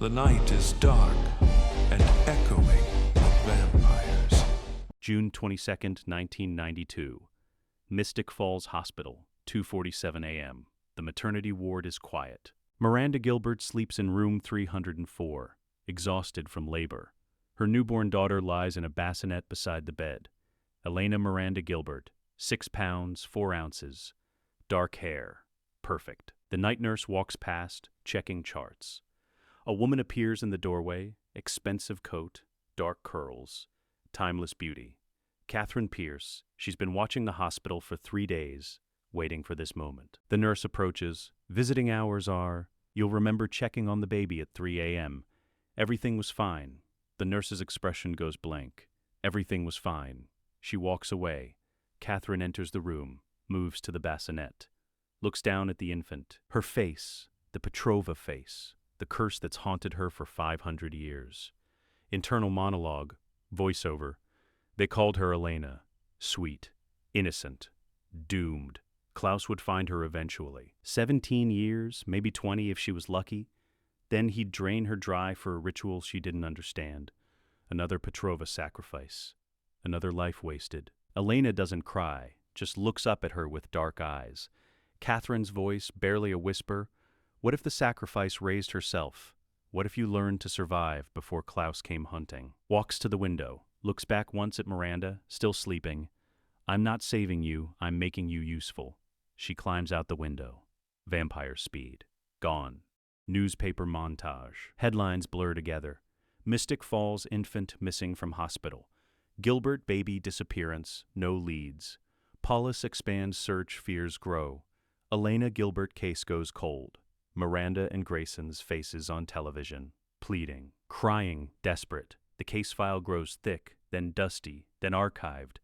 The night is dark and echoing of vampires. June 22nd, 1992. Mystic Falls Hospital, 2:47 a.m. The maternity ward is quiet. Miranda Gilbert sleeps in room 304, exhausted from labor. Her newborn daughter lies in a bassinet beside the bed. Elena Miranda Gilbert, 6 pounds, 4 ounces. Dark hair. Perfect. The night nurse walks past, checking charts. A woman appears in the doorway, expensive coat, dark curls, timeless beauty. Katherine Pierce. She's been watching the hospital for 3 days, waiting for this moment. The nurse approaches. Visiting hours are, you'll remember checking on the baby at 3 a.m. Everything was fine. The nurse's expression goes blank. Everything was fine. She walks away. Katherine enters the room, moves to the bassinet, looks down at the infant. Her face, the Petrova face, the curse that's haunted her for 500 years. Internal monologue, voiceover. They called her Elena. Sweet, innocent, doomed. Klaus would find her eventually. 17 years, maybe 20 if she was lucky. Then he'd drain her dry for a ritual she didn't understand. Another Petrova sacrifice. Another life wasted. Elena doesn't cry, just looks up at her with dark eyes. Katherine's voice, barely a whisper. What if the sacrifice raised herself? What if you learned to survive before Klaus came hunting? Walks to the window, looks back once at Miranda, still sleeping. I'm not saving you, I'm making you useful. She climbs out the window. Vampire speed. Gone. Newspaper montage. Headlines blur together. Mystic Falls infant missing from hospital. Gilbert baby disappearance, no leads. Paulus expands search, fears grow. Elena Gilbert case goes cold. Miranda and Grayson's faces on television. Pleading, crying, desperate. The case file grows thick, then dusty, then archived.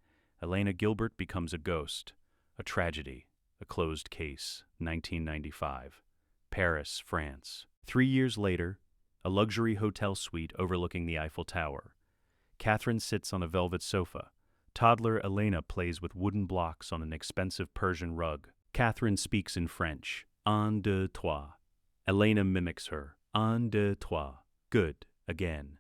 Elena Gilbert becomes a ghost. A tragedy. A closed case. 1995. Paris, France. 3 years later, a luxury hotel suite overlooking the Eiffel Tower. Katherine sits on a velvet sofa. Toddler Elena plays with wooden blocks on an expensive Persian rug. Katherine speaks in French. Un, deux, trois. Elena mimics her. Un, deux, trois. Good. Again.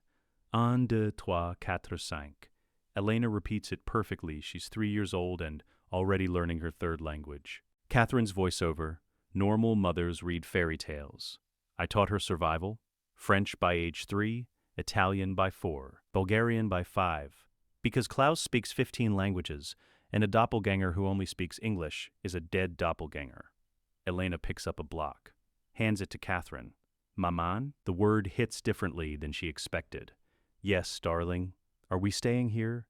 Un, deux, trois, quatre, cinq. Elena repeats it perfectly. She's 3 years old and already learning her third language. Katherine's voiceover. Normal mothers read fairy tales. I taught her survival. French by age 3, Italian by 4, Bulgarian by 5. Because Klaus speaks 15 languages, and a doppelganger who only speaks English is a dead doppelganger. Elena picks up a block, hands it to Katherine. Maman? The word hits differently than she expected. Yes, darling. Are we staying here?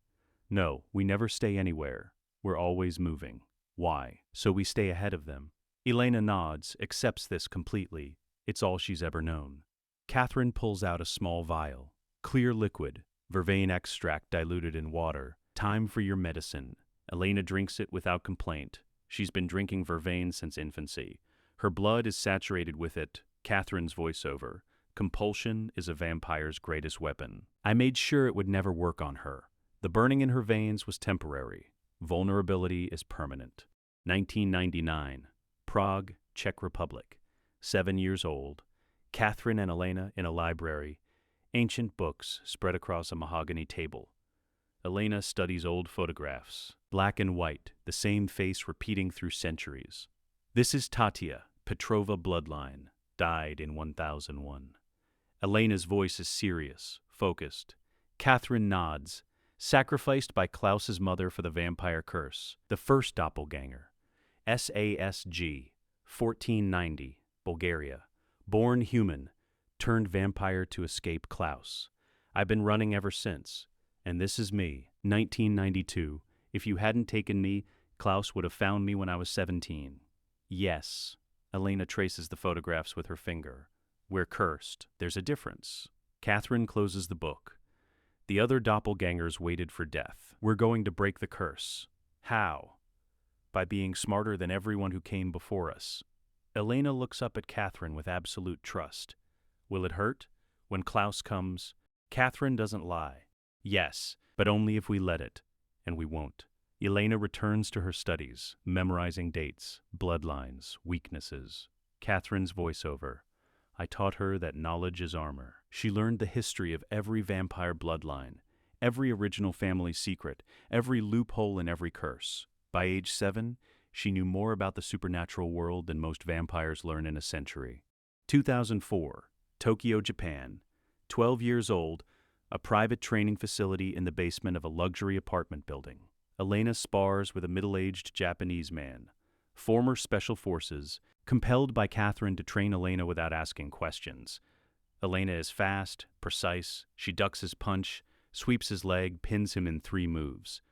No, we never stay anywhere. We're always moving. Why? So we stay ahead of them. Elena nods, accepts this completely. It's all she's ever known. Katherine pulls out a small vial. Clear liquid, vervain extract diluted in water. Time for your medicine. Elena drinks it without complaint. She's been drinking vervain since infancy. Her blood is saturated with it. Katherine's voiceover. Compulsion is a vampire's greatest weapon. I made sure it would never work on her. The burning in her veins was temporary. Vulnerability is permanent. 1999. Prague, Czech Republic. 7 years old. Katherine and Elena in a library. Ancient books spread across a mahogany table. Elena studies old photographs. Black and white, the same face repeating through centuries. This is Tatia, Petrova bloodline, died in 1001. Elena's voice is serious, focused. Katherine nods. Sacrificed by Klaus's mother for the vampire curse. The first doppelganger. SASG, 1490, Bulgaria. Born human, turned vampire to escape Klaus. I've been running ever since. And this is me, 1992. If you hadn't taken me, Klaus would have found me when I was 17. Yes. Elena traces the photographs with her finger. We're cursed. There's a difference. Katherine closes the book. The other doppelgangers waited for death. We're going to break the curse. How? By being smarter than everyone who came before us. Elena looks up at Katherine with absolute trust. Will it hurt? When Klaus comes? Katherine doesn't lie. Yes, but only if we let it. And we won't. Elena returns to her studies, memorizing dates, bloodlines, weaknesses. Katherine's voiceover. I taught her that knowledge is armor. She learned the history of every vampire bloodline, every original family secret, every loophole and every curse. By age 7, she knew more about the supernatural world than most vampires learn in a century. 2004, Tokyo, Japan. 12 years old, a private training facility in the basement of a luxury apartment building. Elena spars with a middle-aged Japanese man, former Special Forces, compelled by Katherine to train Elena without asking questions. Elena is fast, precise, she ducks his punch, sweeps his leg, pins him in 3 moves.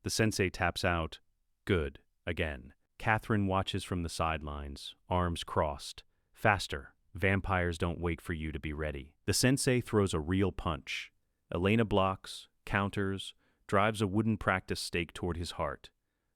The sensei taps out. Good. Again. Katherine watches from the sidelines, arms crossed. Faster. Vampires don't wait for you to be ready. The sensei throws a real punch. Elena blocks, counters, drives a wooden practice stake toward his heart.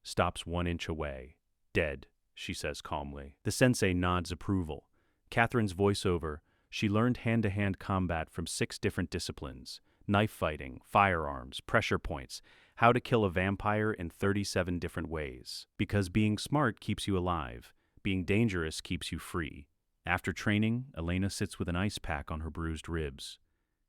Stops 1 inch away. Dead, she says calmly. The sensei nods approval. Katherine's voiceover. She learned hand-to-hand combat from 6 different disciplines. Knife fighting, firearms, pressure points, how to kill a vampire in 37 different ways. Because being smart keeps you alive. Being dangerous keeps you free. After training, Elena sits with an ice pack on her bruised ribs.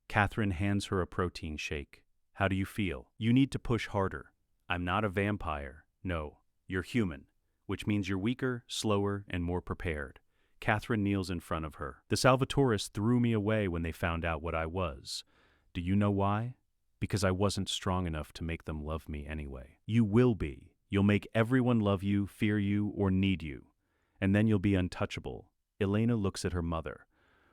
Katherine hands her a protein shake. How do you feel? You need to push harder. I'm not a vampire. No, you're human, which means you're weaker, slower, and more prepared. Katherine kneels in front of her. The Salvatores threw me away when they found out what I was. Do you know why? Because I wasn't strong enough to make them love me anyway. You will be. You'll make everyone love you, fear you, or need you. And then you'll be untouchable. Elena looks at her mother.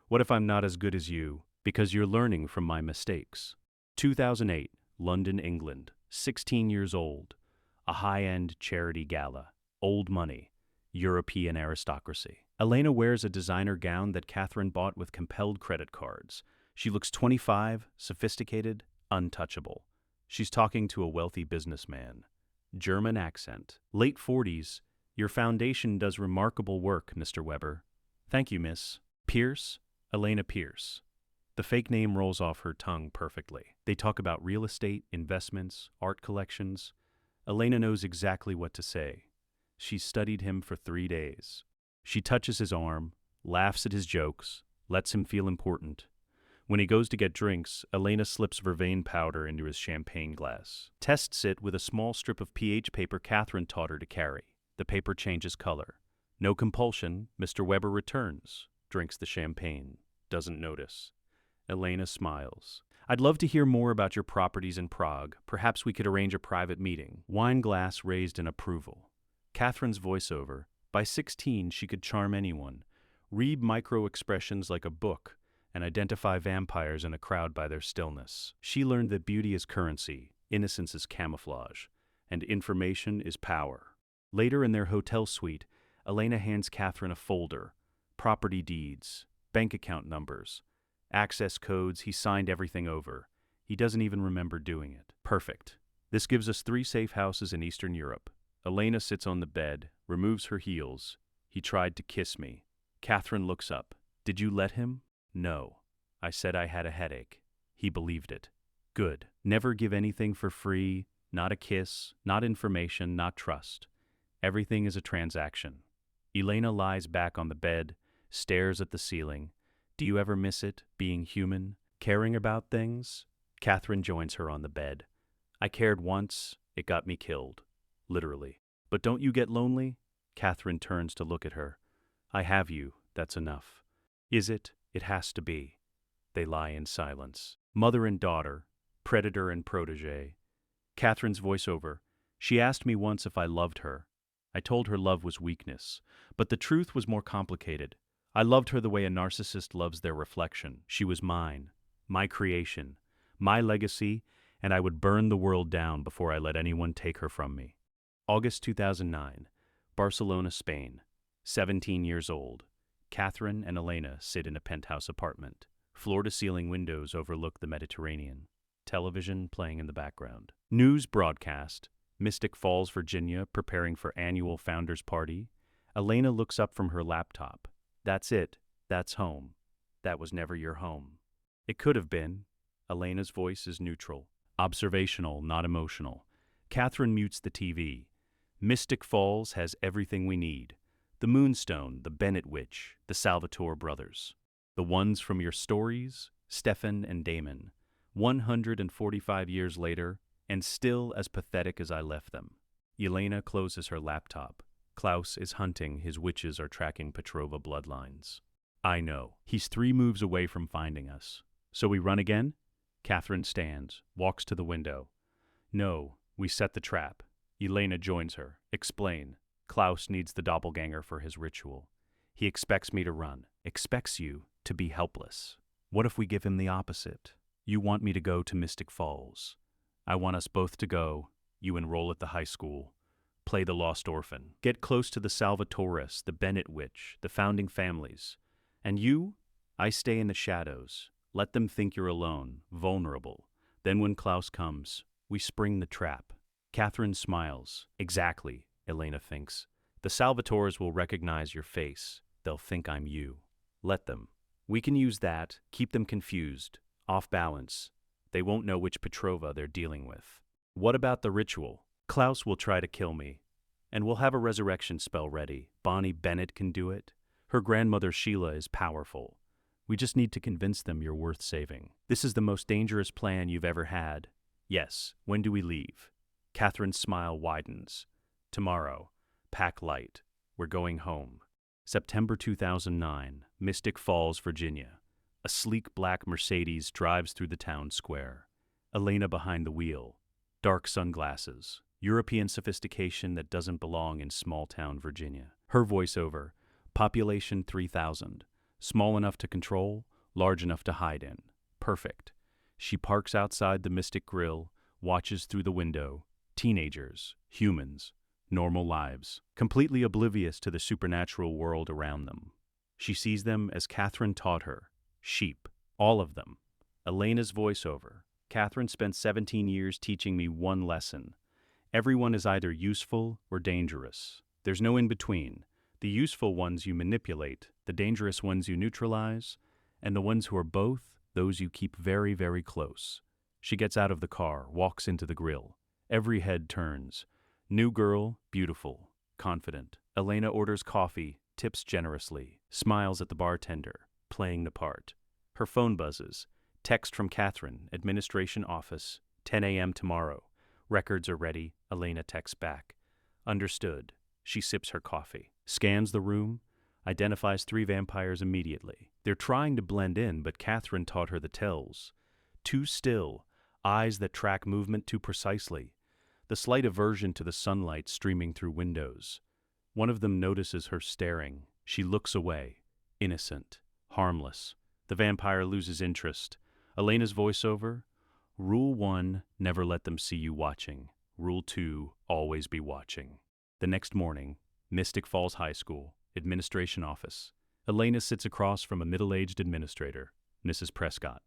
What if I'm not as good as you? Because you're learning from my mistakes. 2008, London, England. 16 years old. A high-end charity gala. Old money. European aristocracy. Elena wears a designer gown that Katherine bought with compelled credit cards. She looks 25, sophisticated, untouchable. She's talking to a wealthy businessman. German accent. Late 40s. Your foundation does remarkable work, Mr. Weber. Thank you, Miss. Pierce? Elena Pierce. The fake name rolls off her tongue perfectly. They talk about real estate, investments, art collections. Elena knows exactly what to say. She studied him for 3 days. She touches his arm, laughs at his jokes, lets him feel important. When he goes to get drinks, Elena slips vervain powder into his champagne glass. Tests it with a small strip of pH paper Katherine taught her to carry. The paper changes color. No compulsion, Mr. Weber returns, drinks the champagne, doesn't notice. Elena smiles. I'd love to hear more about your properties in Prague. Perhaps we could arrange a private meeting. Wine glass raised in approval. Katherine's voiceover. By 16, she could charm anyone, read micro-expressions like a book, and identify vampires in a crowd by their stillness. She learned that beauty is currency, innocence is camouflage, and information is power. Later in their hotel suite, Elena hands Katherine a folder, property deeds, bank account numbers, access codes. He signed everything over. He doesn't even remember doing it. Perfect. This gives us 3 safe houses in Eastern Europe. Elena sits on the bed, removes her heels. He tried to kiss me. Katherine looks up. Did you let him? No. I said I had a headache. He believed it. Good. Never give anything for free, not a kiss, not information, not trust. Everything is a transaction. Elena lies back on the bed, stares at the ceiling. Do you ever miss it, being human, caring about things? Katherine joins her on the bed. I cared once, it got me killed. Literally. But don't you get lonely? Katherine turns to look at her. I have you, that's enough. Is it? It has to be. They lie in silence. Mother and daughter, predator and protege. Katherine's voiceover. She asked me once if I loved her. I told her love was weakness, but the truth was more complicated. I loved her the way a narcissist loves their reflection. She was mine, my creation, my legacy, and I would burn the world down before I let anyone take her from me. August 2009, Barcelona, Spain. 17 years old. Katherine and Elena sit in a penthouse apartment. Floor-to-ceiling windows overlook the Mediterranean. Television playing in the background. News broadcast. Mystic Falls, Virginia, preparing for annual founders party. Elena looks up from her laptop. That's it. That's home. That was never your home. It could have been. Elena's voice is neutral. Observational, not emotional. Katherine mutes the TV. Mystic Falls has everything we need. The Moonstone, the Bennett Witch, the Salvatore brothers. The ones from your stories, Stefan and Damon, 145 years later, and still as pathetic as I left them. Elena closes her laptop. Klaus is hunting, his witches are tracking Petrova bloodlines. I know, he's 3 moves away from finding us. So we run again? Katherine stands, walks to the window. No, we set the trap. Elena joins her. Explain. Klaus needs the doppelganger for his ritual. He expects me to run, expects you to be helpless. What if we give him the opposite? You want me to go to Mystic Falls. I want us both to go. You enroll at the high school. Play the lost orphan. Get close to the Salvatores, the Bennett witch, the founding families. And you? I stay in the shadows. Let them think you're alone, vulnerable. Then when Klaus comes, we spring the trap. Katherine smiles. Exactly, Elena thinks. The Salvatores will recognize your face. They'll think I'm you. Let them. We can use that, keep them confused, off balance. They won't know which Petrova they're dealing with. What about the ritual? Klaus will try to kill me, and we'll have a resurrection spell ready. Bonnie Bennett can do it. Her grandmother Sheila is powerful. We just need to convince them you're worth saving. This is the most dangerous plan you've ever had. Yes, when do we leave? Katherine's smile widens. Tomorrow. Pack light. We're going home. September 2009, Mystic Falls, Virginia. A sleek black Mercedes drives through the town square. Elena behind the wheel. Dark sunglasses. European sophistication that doesn't belong in small-town Virginia. Her voiceover. Population 3,000. Small enough to control, large enough to hide in. Perfect. She parks outside the Mystic Grill, watches through the window. Teenagers. Humans. Normal lives. Completely oblivious to the supernatural world around them. She sees them as Katherine taught her. Sheep. All of them. Elena's voiceover. Katherine spent 17 years teaching me one lesson. Everyone is either useful or dangerous. There's no in-between. The useful ones you manipulate, the dangerous ones you neutralize, and the ones who are both, those you keep very, very close. She gets out of the car, walks into the grill. Every head turns. New girl, beautiful, confident. Elena orders coffee, tips generously, smiles at the bartender, playing the part. Her phone buzzes. Text from Katherine, administration office, 10 a.m. tomorrow. Records are ready. Elena texts back. Understood. She sips her coffee. Scans the room. Identifies 3 vampires immediately. They're trying to blend in, but Katherine taught her the tells. Too still. Eyes that track movement too precisely. The slight aversion to the sunlight streaming through windows. One of them notices her staring. She looks away. Innocent. Harmless. The vampire loses interest. Elena's voiceover. Rule 1, never let them see you watching. Rule 2, always be watching. The next morning, Mystic Falls High School, administration office. Elena sits across from a middle-aged administrator, Mrs. Prescott.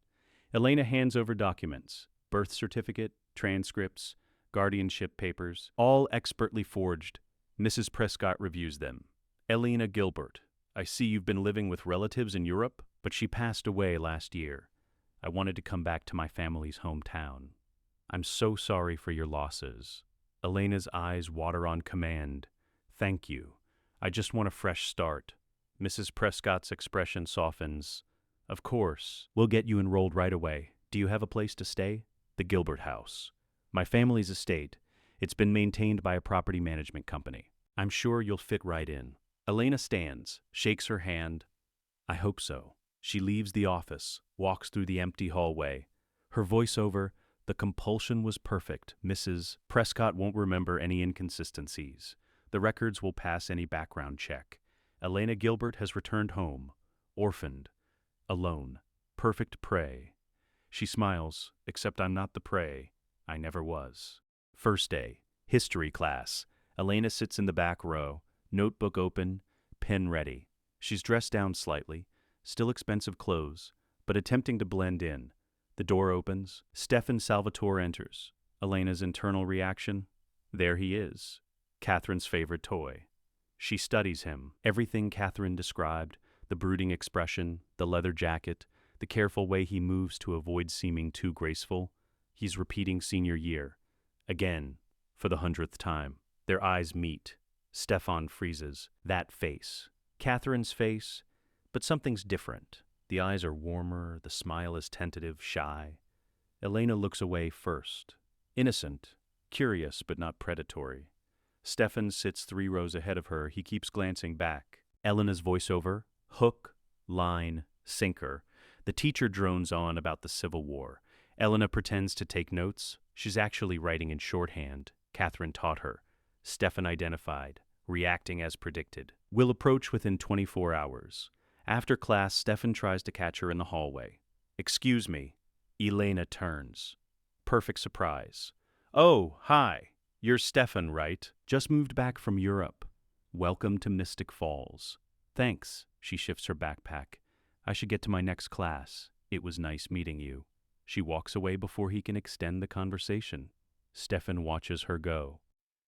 Elena hands over documents, birth certificate, transcripts, guardianship papers, all expertly forged. Mrs. Prescott reviews them. Elena Gilbert, I see you've been living with relatives in Europe, but she passed away last year. I wanted to come back to my family's hometown. I'm so sorry for your losses. Elena's eyes water on command. Thank you. I just want a fresh start. Mrs. Prescott's expression softens. Of course. We'll get you enrolled right away. Do you have a place to stay? The Gilbert House. My family's estate. It's been maintained by a property management company. I'm sure you'll fit right in. Elena stands, shakes her hand. I hope so. She leaves the office, walks through the empty hallway. Her voiceover, the compulsion was perfect. Mrs. Prescott won't remember any inconsistencies. The records will pass any background check. Elena Gilbert has returned home, orphaned, alone, perfect prey. She smiles, except I'm not the prey. I never was. First day, history class. Elena sits in the back row, notebook open, pen ready. She's dressed down slightly, still expensive clothes, but attempting to blend in. The door opens. Stefan Salvatore enters. Elena's internal reaction? There he is. Katherine's favorite toy. She studies him. Everything Katherine described, the brooding expression, the leather jacket, the careful way he moves to avoid seeming too graceful. He's repeating senior year. Again, for the 100th time. Their eyes meet. Stefan freezes. That face. Katherine's face, but something's different. The eyes are warmer, the smile is tentative, shy. Elena looks away first. Innocent, curious but not predatory. Stefan sits 3 rows ahead of her. He keeps glancing back. Elena's voiceover, hook, line, sinker. The teacher drones on about the Civil War. Elena pretends to take notes. She's actually writing in shorthand. Katherine taught her. Stefan identified, reacting as predicted. Will approach within 24 hours. After class, Stefan tries to catch her in the hallway. "Excuse me." Elena turns. Perfect surprise. "Oh, hi. You're Stefan, right? Just moved back from Europe. Welcome to Mystic Falls." "Thanks." She shifts her backpack. "I should get to my next class. It was nice meeting you." She walks away before he can extend the conversation. Stefan watches her go.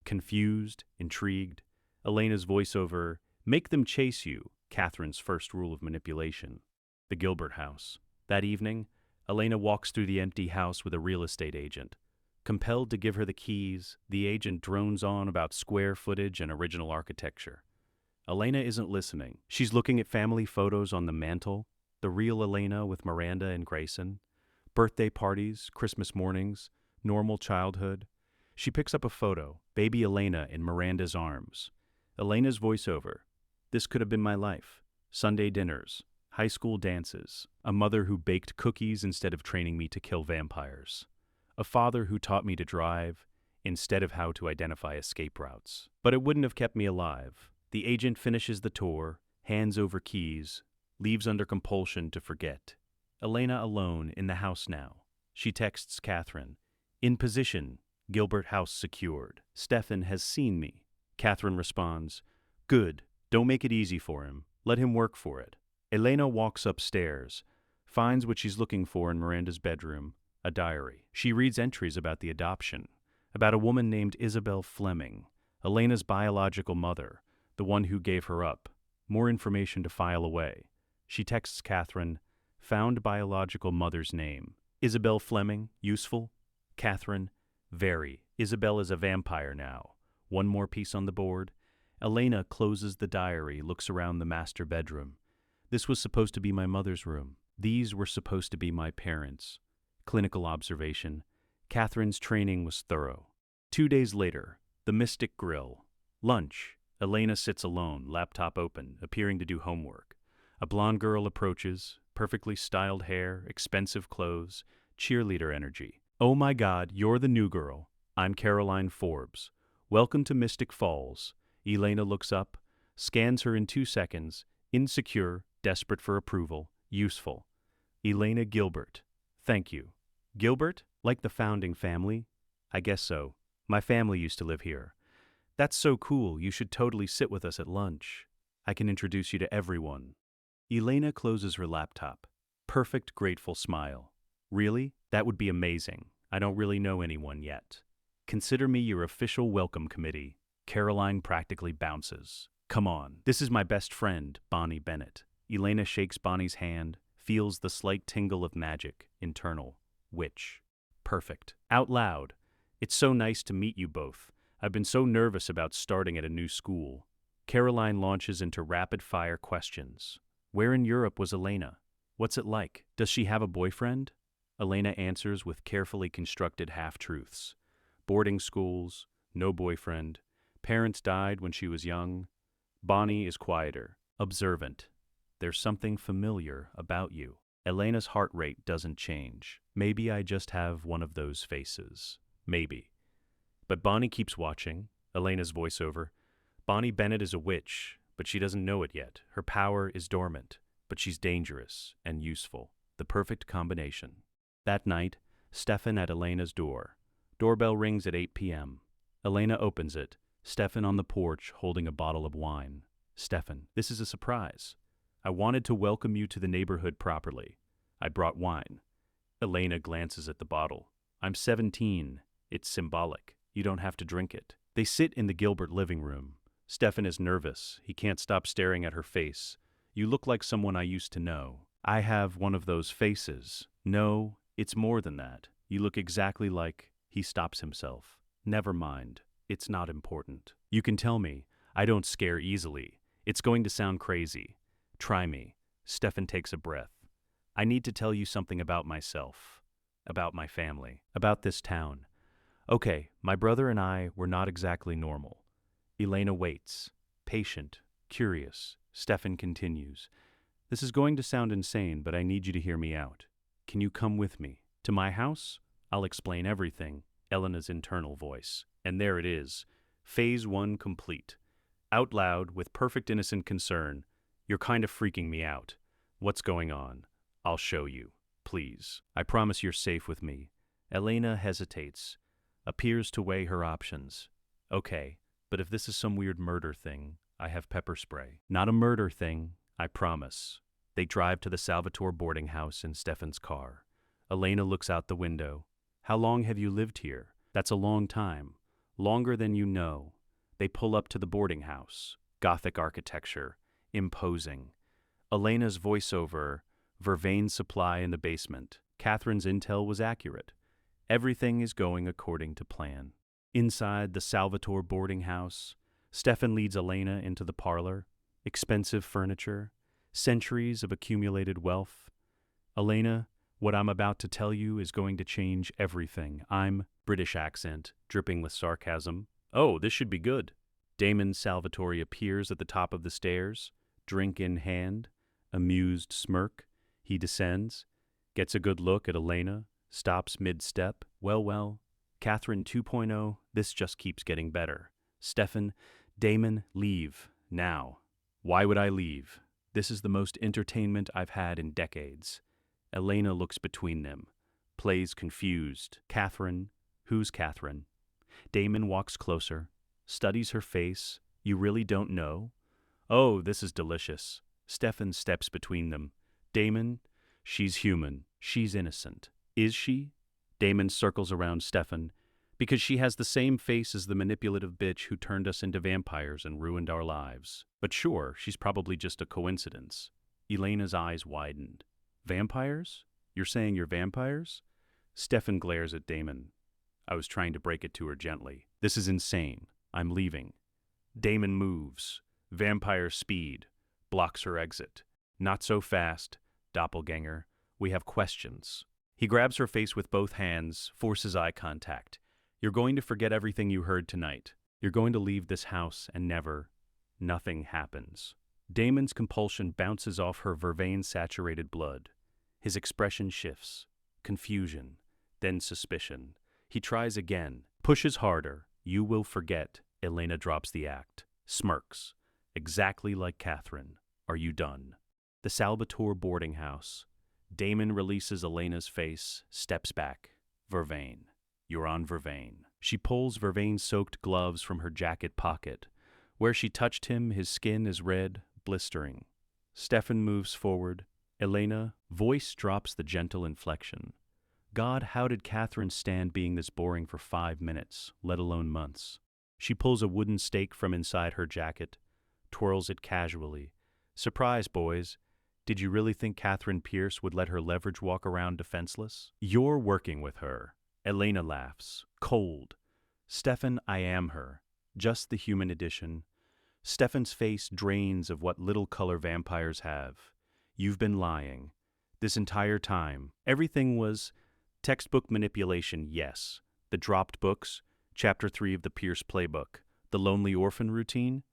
Confused, intrigued. Elena's voiceover, "Make them chase you," Katherine's first rule of manipulation. The Gilbert house. That evening, Elena walks through the empty house with a real estate agent. Compelled to give her the keys, the agent drones on about square footage and original architecture. Elena isn't listening. She's looking at family photos on the mantle, the real Elena with Miranda and Grayson. Birthday parties, Christmas mornings, normal childhood. She picks up a photo, baby Elena in Miranda's arms. Elena's voiceover, "This could have been my life. Sunday dinners, high school dances, a mother who baked cookies instead of training me to kill vampires. A father who taught me to drive instead of how to identify escape routes. But it wouldn't have kept me alive." The agent finishes the tour, hands over keys, leaves under compulsion to forget. Elena alone in the house now. She texts Katherine. "In position. Gilbert house secured. Stefan has seen me." Katherine responds, "Good. Don't make it easy for him. Let him work for it." Elena walks upstairs, finds what she's looking for in Miranda's bedroom, a diary. She reads entries about the adoption, about a woman named Isabel Fleming, Elena's biological mother, the one who gave her up. More information to file away. She texts Katherine, "Found biological mother's name. Isabel Fleming, useful?" Katherine, "Very. Isabel is a vampire now." One more piece on the board. Elena closes the diary, looks around the master bedroom. "This was supposed to be my mother's room. These were supposed to be my parents." Clinical observation. Katherine's training was thorough. 2 days later, the Mystic Grill. Lunch. Elena sits alone, laptop open, appearing to do homework. A blonde girl approaches, perfectly styled hair, expensive clothes, cheerleader energy. "Oh my God, you're the new girl. I'm Caroline Forbes. Welcome to Mystic Falls." Elena looks up, scans her in 2 seconds, insecure, desperate for approval, useful. "Elena Gilbert. Thank you." "Gilbert? Like the founding family?" "I guess so. My family used to live here." "That's so cool. You should totally sit with us at lunch. I can introduce you to everyone." Elena closes her laptop. Perfect, grateful smile. "Really? That would be amazing. I don't really know anyone yet. Consider me your official welcome committee." Caroline practically bounces. "Come on. This is my best friend, Bonnie Bennett." Elena shakes Bonnie's hand, feels the slight tingle of magic, internal. Witch. Perfect. Out loud. "It's so nice to meet you both. I've been so nervous about starting at a new school." Caroline launches into rapid-fire questions. Where in Europe was Elena? What's it like? Does she have a boyfriend? Elena answers with carefully constructed half-truths. Boarding schools, no boyfriend, parents died when she was young. Bonnie is quieter, observant. "There's something familiar about you." Elena's heart rate doesn't change. Maybe I just have one of those faces. Maybe. But Bonnie keeps watching. Elena's voiceover. "Bonnie Bennett is a witch, but she doesn't know it yet. Her power is dormant, but she's dangerous and useful. The perfect combination." That night, Stefan at Elena's door. Doorbell rings at 8 p.m. Elena opens it. Stefan on the porch holding a bottle of wine. "Stefan, this is a surprise. I wanted to welcome you to the neighborhood properly. I brought wine." Elena glances at the bottle. "I'm 17. It's symbolic. You don't have to drink it." They sit in the Gilbert living room. Stefan is nervous. He can't stop staring at her face. "You look like someone I used to know." "I have one of those faces." "No, it's more than that. You look exactly like..." He stops himself. "Never mind. It's not important. You can tell me. I don't scare easily. It's going to sound crazy. Try me." Stefan takes a breath. I need to tell you something about myself, about my family, about this town. Okay, my brother and I were not exactly normal. Elena waits, patient, curious. Stefan continues. This is going to sound insane, but I need you to hear me out. Can you come with me? To my house? I'll explain everything. Elena's internal voice. And there it is. Phase 1 complete. Out loud, with perfect innocent concern. You're kind of freaking me out. What's going on? I'll show you. Please. I promise you're safe with me. Elena hesitates. Appears to weigh her options. Okay, but if this is some weird murder thing, I have pepper spray. Not a murder thing, I promise. They drive to the Salvatore boarding house in Stefan's car. Elena looks out the window. How long have you lived here? That's a long time. Longer than you know. They pull up to the boarding house. Gothic architecture. Imposing. Elena's voiceover. Vervain supply in the basement. Catherine's intel was accurate. Everything is going according to plan. Inside the Salvatore boarding house, Stefan leads Elena into the parlor. Expensive furniture. Centuries of accumulated wealth. Elena, what I'm about to tell you is going to change everything. I'm British accent, dripping with sarcasm. Oh, this should be good. Damon Salvatore appears at the top of the stairs, drink in hand, amused smirk. He descends, gets a good look at Elena, stops mid-step. Well, Katherine 2.0, this just keeps getting better. Stefan, Damon, leave, now. Why would I leave? This is the most entertainment I've had in decades. Elena looks between them, plays confused. Katherine, who's Katherine? Damon walks closer, studies her face. You really don't know? Oh, this is delicious. Stefan steps between them. Damon, she's human. She's innocent. Is she? Damon circles around Stefan. Because she has the same face as the manipulative bitch who turned us into vampires and ruined our lives. But sure, she's probably just a coincidence. Elena's eyes widened. Vampires? You're saying you're vampires? Stefan glares at Damon. I was trying to break it to her gently. This is insane. I'm leaving. Damon moves. Vampire speed. Blocks her exit. Not so fast, doppelganger. We have questions. He grabs her face with both hands, forces eye contact. You're going to forget everything you heard tonight. You're going to leave this house and nothing happens. Damon's compulsion bounces off her vervain-saturated blood. His expression shifts. Confusion, then suspicion. He tries again, pushes harder. You will forget. Elena drops the act, smirks. Exactly like Katherine. Are you done? The Salvatore boarding house. Damon releases Elena's face, steps back. Vervain. You're on Vervain. She pulls vervain-soaked gloves from her jacket pocket. Where she touched him, his skin is red, blistering. Stefan moves forward. Elena, voice drops the gentle inflection. God, how did Katherine stand being this boring for 5 minutes, let alone months? She pulls a wooden stake from inside her jacket, twirls it casually. Surprise, boys. Did you really think Katherine Pierce would let her leverage walk around defenseless? You're working with her. Elena laughs. Cold. Stefan, I am her. Just the human edition. Stefan's face drains of what little color vampires have. You've been lying. This entire time. Everything was textbook manipulation, yes. The dropped books, Chapter 3 of the Pierce playbook. The lonely orphan routine.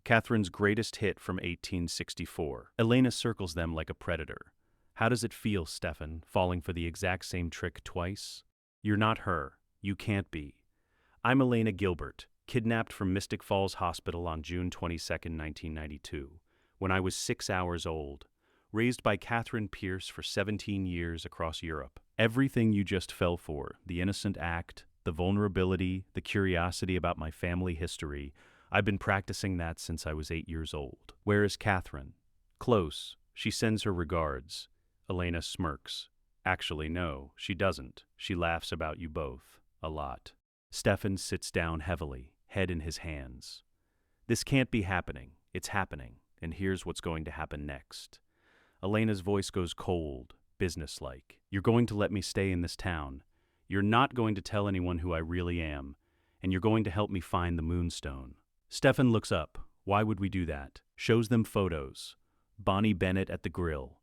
Katherine's greatest hit from 1864. Elena circles them like a predator. How does it feel, Stefan, falling for the exact same trick twice? You're not her. You can't be. I'm Elena Gilbert, kidnapped from Mystic Falls Hospital on June 22, 1992, when I was 6 hours old, raised by Katherine Pierce for 17 years across Europe. Everything you just fell for, the innocent act, the vulnerability, the curiosity about my family history, I've been practicing that since I was 8 years old. Where is Katherine? Close. She sends her regards. Elena smirks. Actually, no, she doesn't. She laughs about you both. A lot. Stefan sits down heavily, head in his hands. This can't be happening. It's happening, and here's what's going to happen next. Elena's voice goes cold, businesslike. You're going to let me stay in this town. You're not going to tell anyone who I really am, and you're going to help me find the moonstone. Stefan looks up. Why would we do that? Shows them photos. Bonnie Bennett at the grill.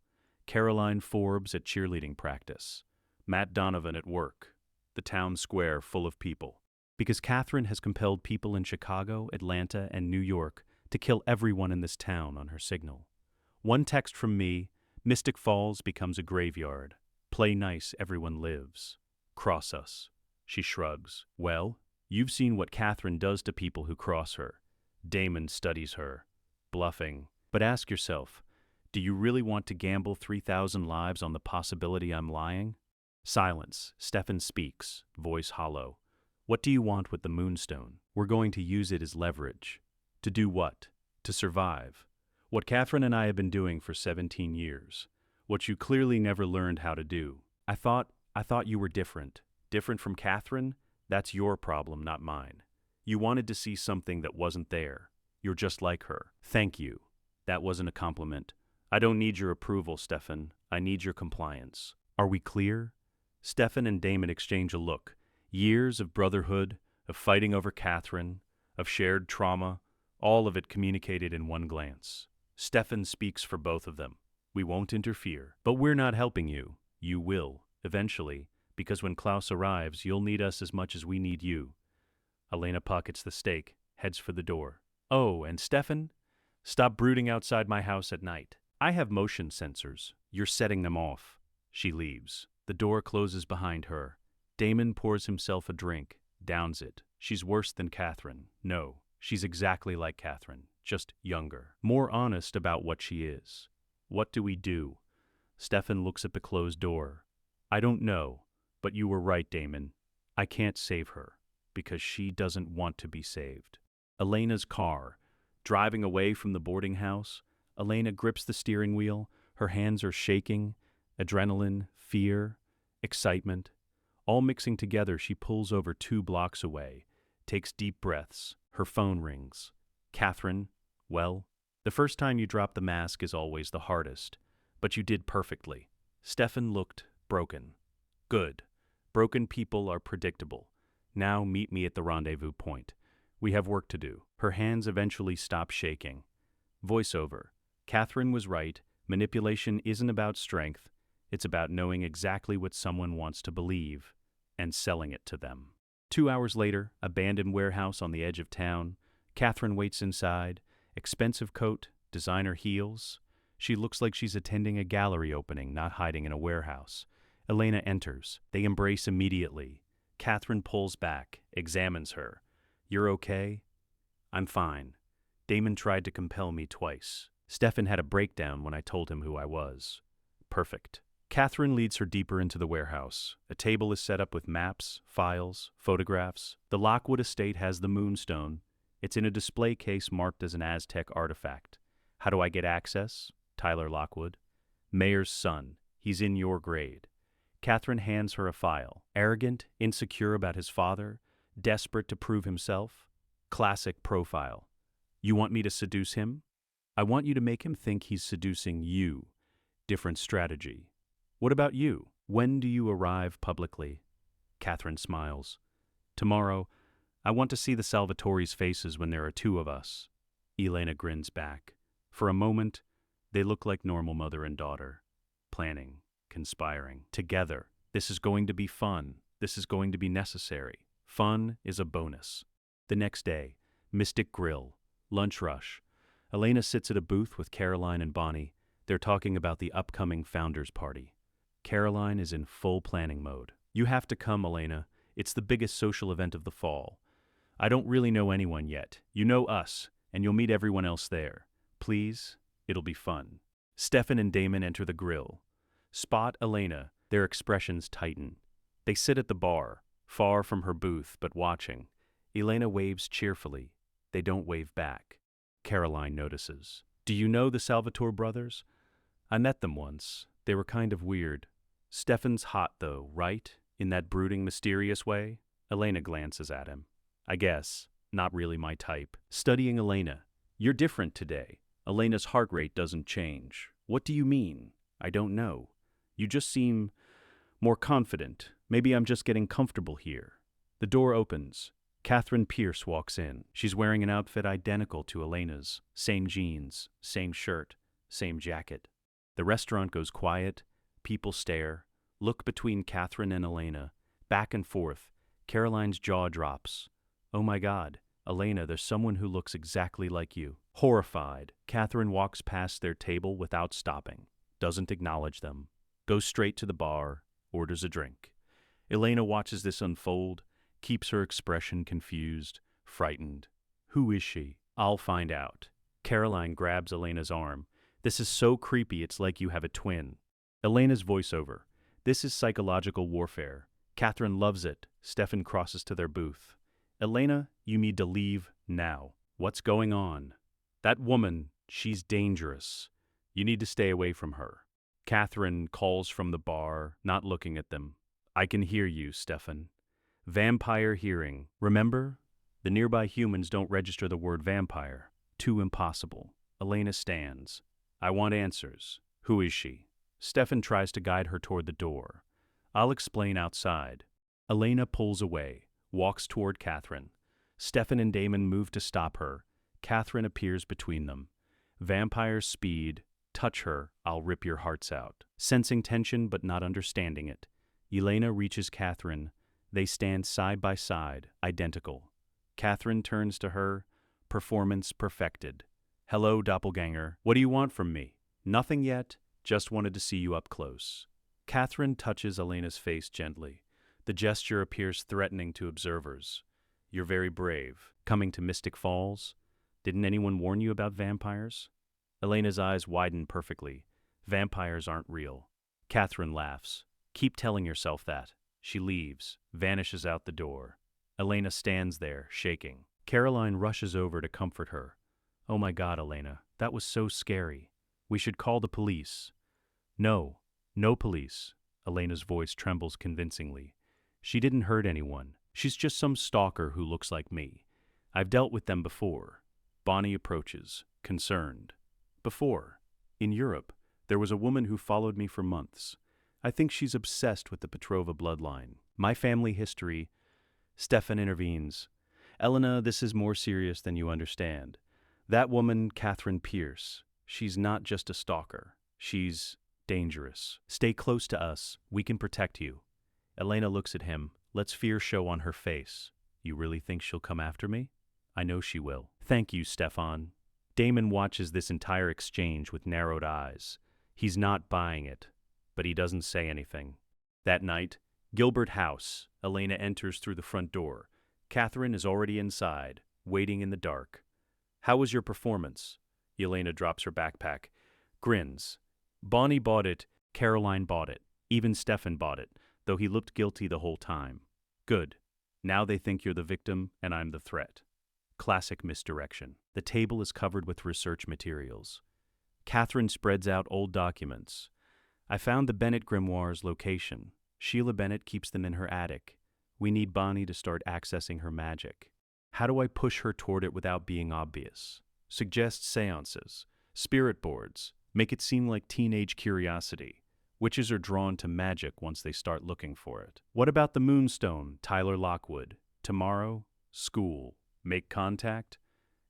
Caroline Forbes at cheerleading practice. Matt Donovan at work. The town square full of people. Because Katherine has compelled people in Chicago, Atlanta, and New York to kill everyone in this town on her signal. One text from me, Mystic Falls becomes a graveyard. Play nice, everyone lives. Cross us. She shrugs. Well, you've seen what Katherine does to people who cross her. Damon studies her. Bluffing. But ask yourself, do you really want to gamble 3,000 lives on the possibility I'm lying? Silence. Stefan speaks, voice hollow. What do you want with the moonstone? We're going to use it as leverage. To do what? To survive. What Katherine and I have been doing for 17 years. What you clearly never learned how to do. I thought you were different. Different from Katherine? That's your problem, not mine. You wanted to see something that wasn't there. You're just like her. Thank you. That wasn't a compliment. I don't need your approval, Stefan. I need your compliance. Are we clear? Stefan and Damon exchange a look. Years of brotherhood, of fighting over Katherine, of shared trauma, all of it communicated in one glance. Stefan speaks for both of them. We won't interfere. But we're not helping you. You will, eventually, because when Klaus arrives, you'll need us as much as we need you. Elena pockets the steak, heads for the door. Oh, and Stefan? Stop brooding outside my house at night. I have motion sensors. You're setting them off. She leaves. The door closes behind her. Damon pours himself a drink, downs it. She's worse than Katherine. No, she's exactly like Katherine, just younger. More honest about what she is. What do we do? Stefan looks at the closed door. I don't know, but you were right, Damon. I can't save her, because she doesn't want to be saved. Elena's car. Driving away from the boarding house, Elena grips the steering wheel. Her hands are shaking. Adrenaline, fear, excitement. All mixing together, she pulls over 2 blocks away, takes deep breaths. Her phone rings. Katherine, well, the first time you drop the mask is always the hardest, but you did perfectly. Stefan looked broken. Good. Broken people are predictable. Now meet me at the rendezvous point. We have work to do. Her hands eventually stop shaking. Voiceover. Katherine was right. Manipulation isn't about strength. It's about knowing exactly what someone wants to believe and selling it to them. 2 hours later, abandoned warehouse on the edge of town. Katherine waits inside. Expensive coat, designer heels. She looks like she's attending a gallery opening, not hiding in a warehouse. Elena enters. They embrace immediately. Katherine pulls back, examines her. You're okay? I'm fine. Damon tried to compel me twice. Stefan had a breakdown when I told him who I was. Perfect. Katherine leads her deeper into the warehouse. A table is set up with maps, files, photographs. The Lockwood estate has the moonstone. It's in a display case marked as an Aztec artifact. How do I get access? Tyler Lockwood. Mayor's son. He's in your grade. Katherine hands her a file. Arrogant, insecure about his father, desperate to prove himself. Classic profile. You want me to seduce him? I want you to make him think he's seducing you. Different strategy. What about you? When do you arrive publicly? Katherine smiles. Tomorrow. I want to see the Salvatores' faces when there are 2 of us. Elena grins back. For a moment, they look like normal mother and daughter. Planning, conspiring, together. This is going to be fun. This is going to be necessary. Fun is a bonus. The next day, Mystic Grill, lunch rush. Elena sits at a booth with Caroline and Bonnie. They're talking about the upcoming founders' party. Caroline is in full planning mode. You have to come, Elena. It's the biggest social event of the fall. I don't really know anyone yet. You know us, and you'll meet everyone else there. Please, it'll be fun. Stefan and Damon enter the grill. Spot Elena. Their expressions tighten. They sit at the bar, far from her booth, but watching. Elena waves cheerfully. They don't wave back. Caroline notices. Do you know the Salvatore brothers? I met them once. They were kind of weird. Stefan's hot, though, right? In that brooding, mysterious way? Elena glances at him. I guess. Not really my type. Studying Elena. You're different today. Elena's heart rate doesn't change. What do you mean? I don't know. You just seem more confident. Maybe I'm just getting comfortable here. The door opens. Katherine Pierce walks in. She's wearing an outfit identical to Elena's. Same jeans, same shirt, same jacket. The restaurant goes quiet, people stare, look between Katherine and Elena, back and forth. Caroline's jaw drops. Oh my God, Elena, there's someone who looks exactly like you. Horrified, Katherine walks past their table without stopping, doesn't acknowledge them, goes straight to the bar, orders a drink. Elena watches this unfold, keeps her expression confused, frightened. Who is she? I'll find out. Caroline grabs Elena's arm. This is so creepy, it's like you have a twin. Elena's voiceover. This is psychological warfare. Katherine loves it. Stefan crosses to their booth. Elena, you need to leave now. What's going on? That woman, she's dangerous. You need to stay away from her. Katherine calls from the bar, not looking at them. I can hear you, Stefan. Vampire hearing. Remember? The nearby humans don't register the word vampire. Too impossible. Elena stands. I want answers. Who is she? Stefan tries to guide her toward the door. I'll explain outside. Elena pulls away, walks toward Katherine. Stefan and Damon move to stop her. Katherine appears between them. Vampire speed. Touch her, I'll rip your hearts out. Sensing tension but not understanding it, Elena reaches Katherine. They stand side by side, identical. Katherine turns to her. Performance perfected. Hello, doppelganger. What do you want from me? Nothing yet. Just wanted to see you up close. Katherine touches Elena's face gently. The gesture appears threatening to observers. You're very brave. Coming to Mystic Falls? Didn't anyone warn you about vampires? Elena's eyes widen perfectly. Vampires aren't real. Katherine laughs. Keep telling yourself that. She leaves, vanishes out the door. Elena stands there, shaking. Caroline rushes over to comfort her. Oh my God, Elena, that was so scary. We should call the police. No, no police. Elena's voice trembles convincingly. She didn't hurt anyone. She's just some stalker who looks like me. I've dealt with them before. Bonnie approaches, concerned. Before, in Europe, there was a woman who followed me for months. I think she's obsessed with the Petrova bloodline. My family history. Stefan intervenes. Elena, this is more serious than you understand. That woman, Katherine Pierce, she's not just a stalker. She's dangerous. Stay close to us. We can protect you. Elena looks at him. Lets fear show on her face. You really think she'll come after me? I know she will. Thank you, Stefan. Damon watches this entire exchange with narrowed eyes. He's not buying it, but he doesn't say anything. That night, Gilbert House. Elena enters through the front door. Katherine is already inside, waiting in the dark. How was your performance? Elena drops her backpack, grins. Bonnie bought it, Caroline bought it, even Stefan bought it, though he looked guilty the whole time. Good. Now they think you're the victim and I'm the threat. Classic misdirection. The table is covered with research materials. Katherine spreads out old documents. I found the Bennett grimoire's location. Sheila Bennett keeps them in her attic. We need Bonnie to start accessing her magic. How do I push her toward it without being obvious? Suggest seances, spirit boards, make it seem like teenage curiosity. Witches are drawn to magic once they start looking for it. What about the Moonstone, Tyler Lockwood? Tomorrow, school, make contact?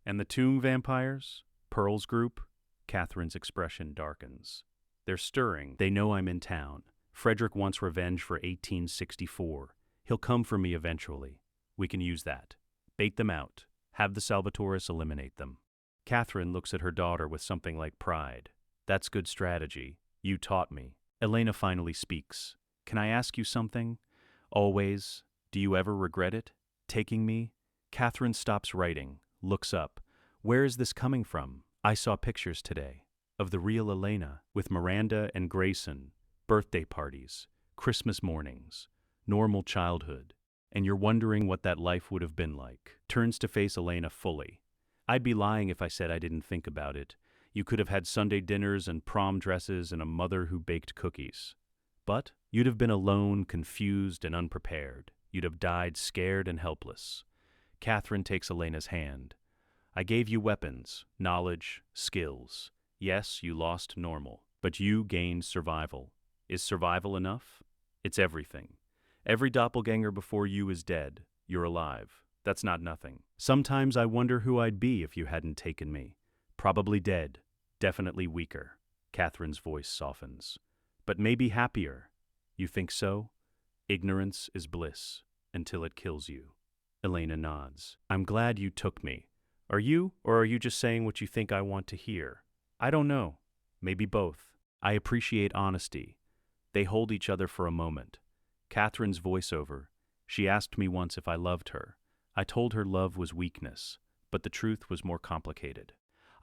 And the tomb vampires? Pearl's group? Katherine's expression darkens. They're stirring. They know I'm in town. Frederick wants revenge for 1864. He'll come for me eventually. We can use that. Bait them out. Have the Salvatores eliminate them. Katherine looks at her daughter with something like pride. That's good strategy. You taught me. Elena finally speaks. Can I ask you something? Always. Do you ever regret it? Taking me? Katherine stops writing, looks up. Where is this coming from? I saw pictures today of the real Elena with Miranda and Grayson, birthday parties, Christmas mornings, normal childhood, and you're wondering what that life would have been like. Turns to face Elena fully. I'd be lying if I said I didn't think about it. You could have had Sunday dinners and prom dresses and a mother who baked cookies. But you'd have been alone, confused, and unprepared. You'd have died scared and helpless. Katherine takes Elena's hand. I gave you weapons, knowledge, skills. Yes, you lost normal, but you gained survival. Is survival enough? It's everything. Every doppelganger before you is dead. You're alive. That's not nothing. Sometimes I wonder who I'd be if you hadn't taken me. Probably dead. Definitely weaker. Catherine's voice softens. But maybe happier. You think so? Ignorance is bliss until it kills you. Elena nods. I'm glad you took me. Are you, or are you just saying what you think I want to hear? I don't know. Maybe both. I appreciate honesty. They hold each other for a moment. Catherine's voiceover. She asked me once if I loved her. I told her love was weakness, but the truth was more complicated.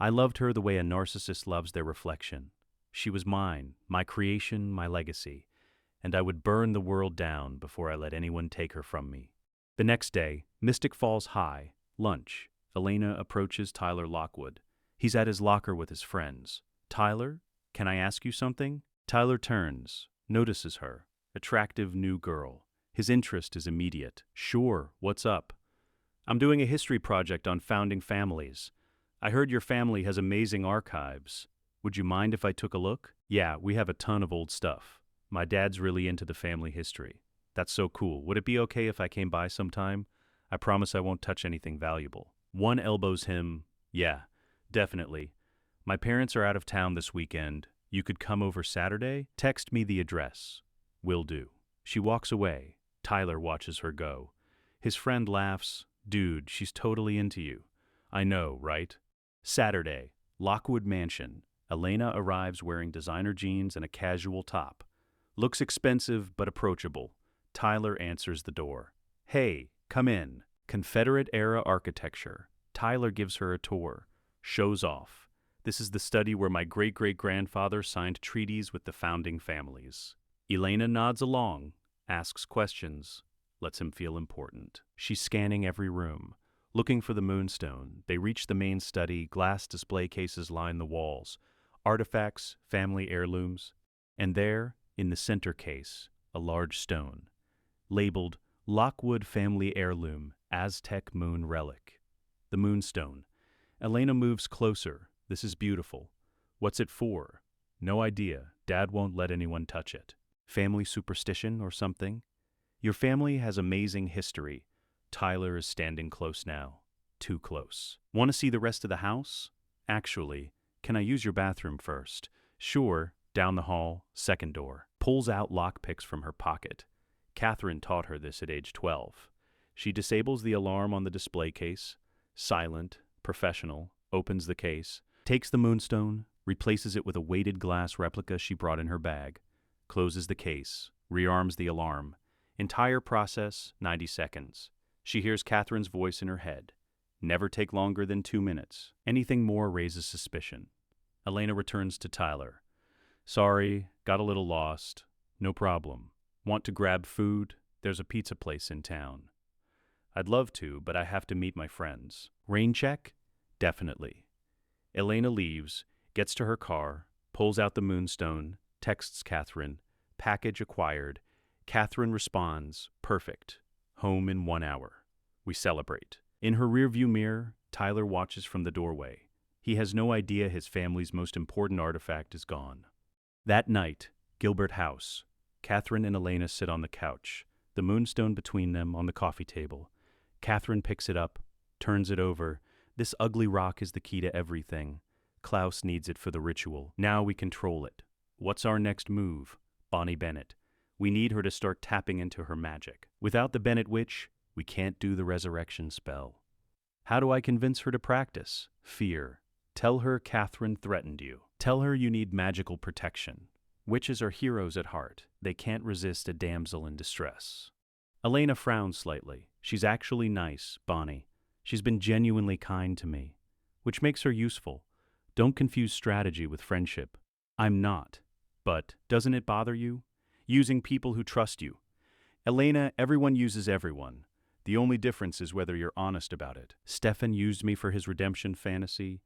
I loved her the way a narcissist loves their reflection. She was mine, my creation, my legacy, and I would burn the world down before I let anyone take her from me. The next day, Mystic Falls High, lunch. Elena approaches Tyler Lockwood. He's at his locker with his friends. Tyler, can I ask you something? Tyler turns, notices her. Attractive new girl. His interest is immediate. Sure, what's up? I'm doing a history project on founding families. I heard your family has amazing archives. Would you mind if I took a look? Yeah, we have a ton of old stuff. My dad's really into the family history. That's so cool. Would it be okay if I came by sometime? I promise I won't touch anything valuable. One elbows him. Yeah, definitely. My parents are out of town this weekend. You could come over Saturday? Text me the address. Will do. She walks away. Tyler watches her go. His friend laughs. Dude, she's totally into you. I know, right? Saturday, Lockwood Mansion. Elena arrives wearing designer jeans and a casual top. Looks expensive but approachable. Tyler answers the door. Hey, come in. Confederate-era architecture. Tyler gives her a tour. Shows off. This is the study where my great-great-grandfather signed treaties with the founding families. Elena nods along, asks questions, lets him feel important. She's scanning every room, looking for the moonstone. They reach the main study. Glass display cases line the walls. Artifacts, family heirlooms. And there, in the center case, a large stone, labeled Lockwood Family Heirloom, Aztec Moon Relic. The moonstone. Elena moves closer. This is beautiful. What's it for? No idea. Dad won't let anyone touch it. Family superstition or something? Your family has amazing history. Tyler is standing close now. Too close. Want to see the rest of the house? Actually, can I use your bathroom first? Sure. Down the hall, second door. Pulls out lockpicks from her pocket. Katherine taught her this at age 12. She disables the alarm on the display case. Silent, professional, opens the case, takes the moonstone, replaces it with a weighted glass replica she brought in her bag, closes the case, rearms the alarm. Entire process, 90 seconds. She hears Catherine's voice in her head. Never take longer than 2 minutes. Anything more raises suspicion. Elena returns to Tyler. Sorry, got a little lost. No problem. Want to grab food? There's a pizza place in town. I'd love to, but I have to meet my friends. Rain check? Definitely. Elena leaves, gets to her car, pulls out the moonstone, texts Katherine. Package acquired. Katherine responds, perfect. Home in 1 hour. We celebrate. In her rearview mirror, Tyler watches from the doorway. He has no idea his family's most important artifact is gone. That night, Gilbert House. Katherine and Elena sit on the couch, the moonstone between them on the coffee table. Katherine picks it up, turns it over. This ugly rock is the key to everything. Klaus needs it for the ritual. Now we control it. What's our next move? Bonnie Bennett. We need her to start tapping into her magic. Without the Bennett witch, we can't do the resurrection spell. How do I convince her to practice? Fear. Tell her Katherine threatened you. Tell her you need magical protection. Witches are heroes at heart. They can't resist a damsel in distress. Elena frowns slightly. She's actually nice, Bonnie. She's been genuinely kind to me, which makes her useful. Don't confuse strategy with friendship. I'm not. But doesn't it bother you? Using people who trust you. Elena, everyone uses everyone. The only difference is whether you're honest about it. Stefan used me for his redemption fantasy.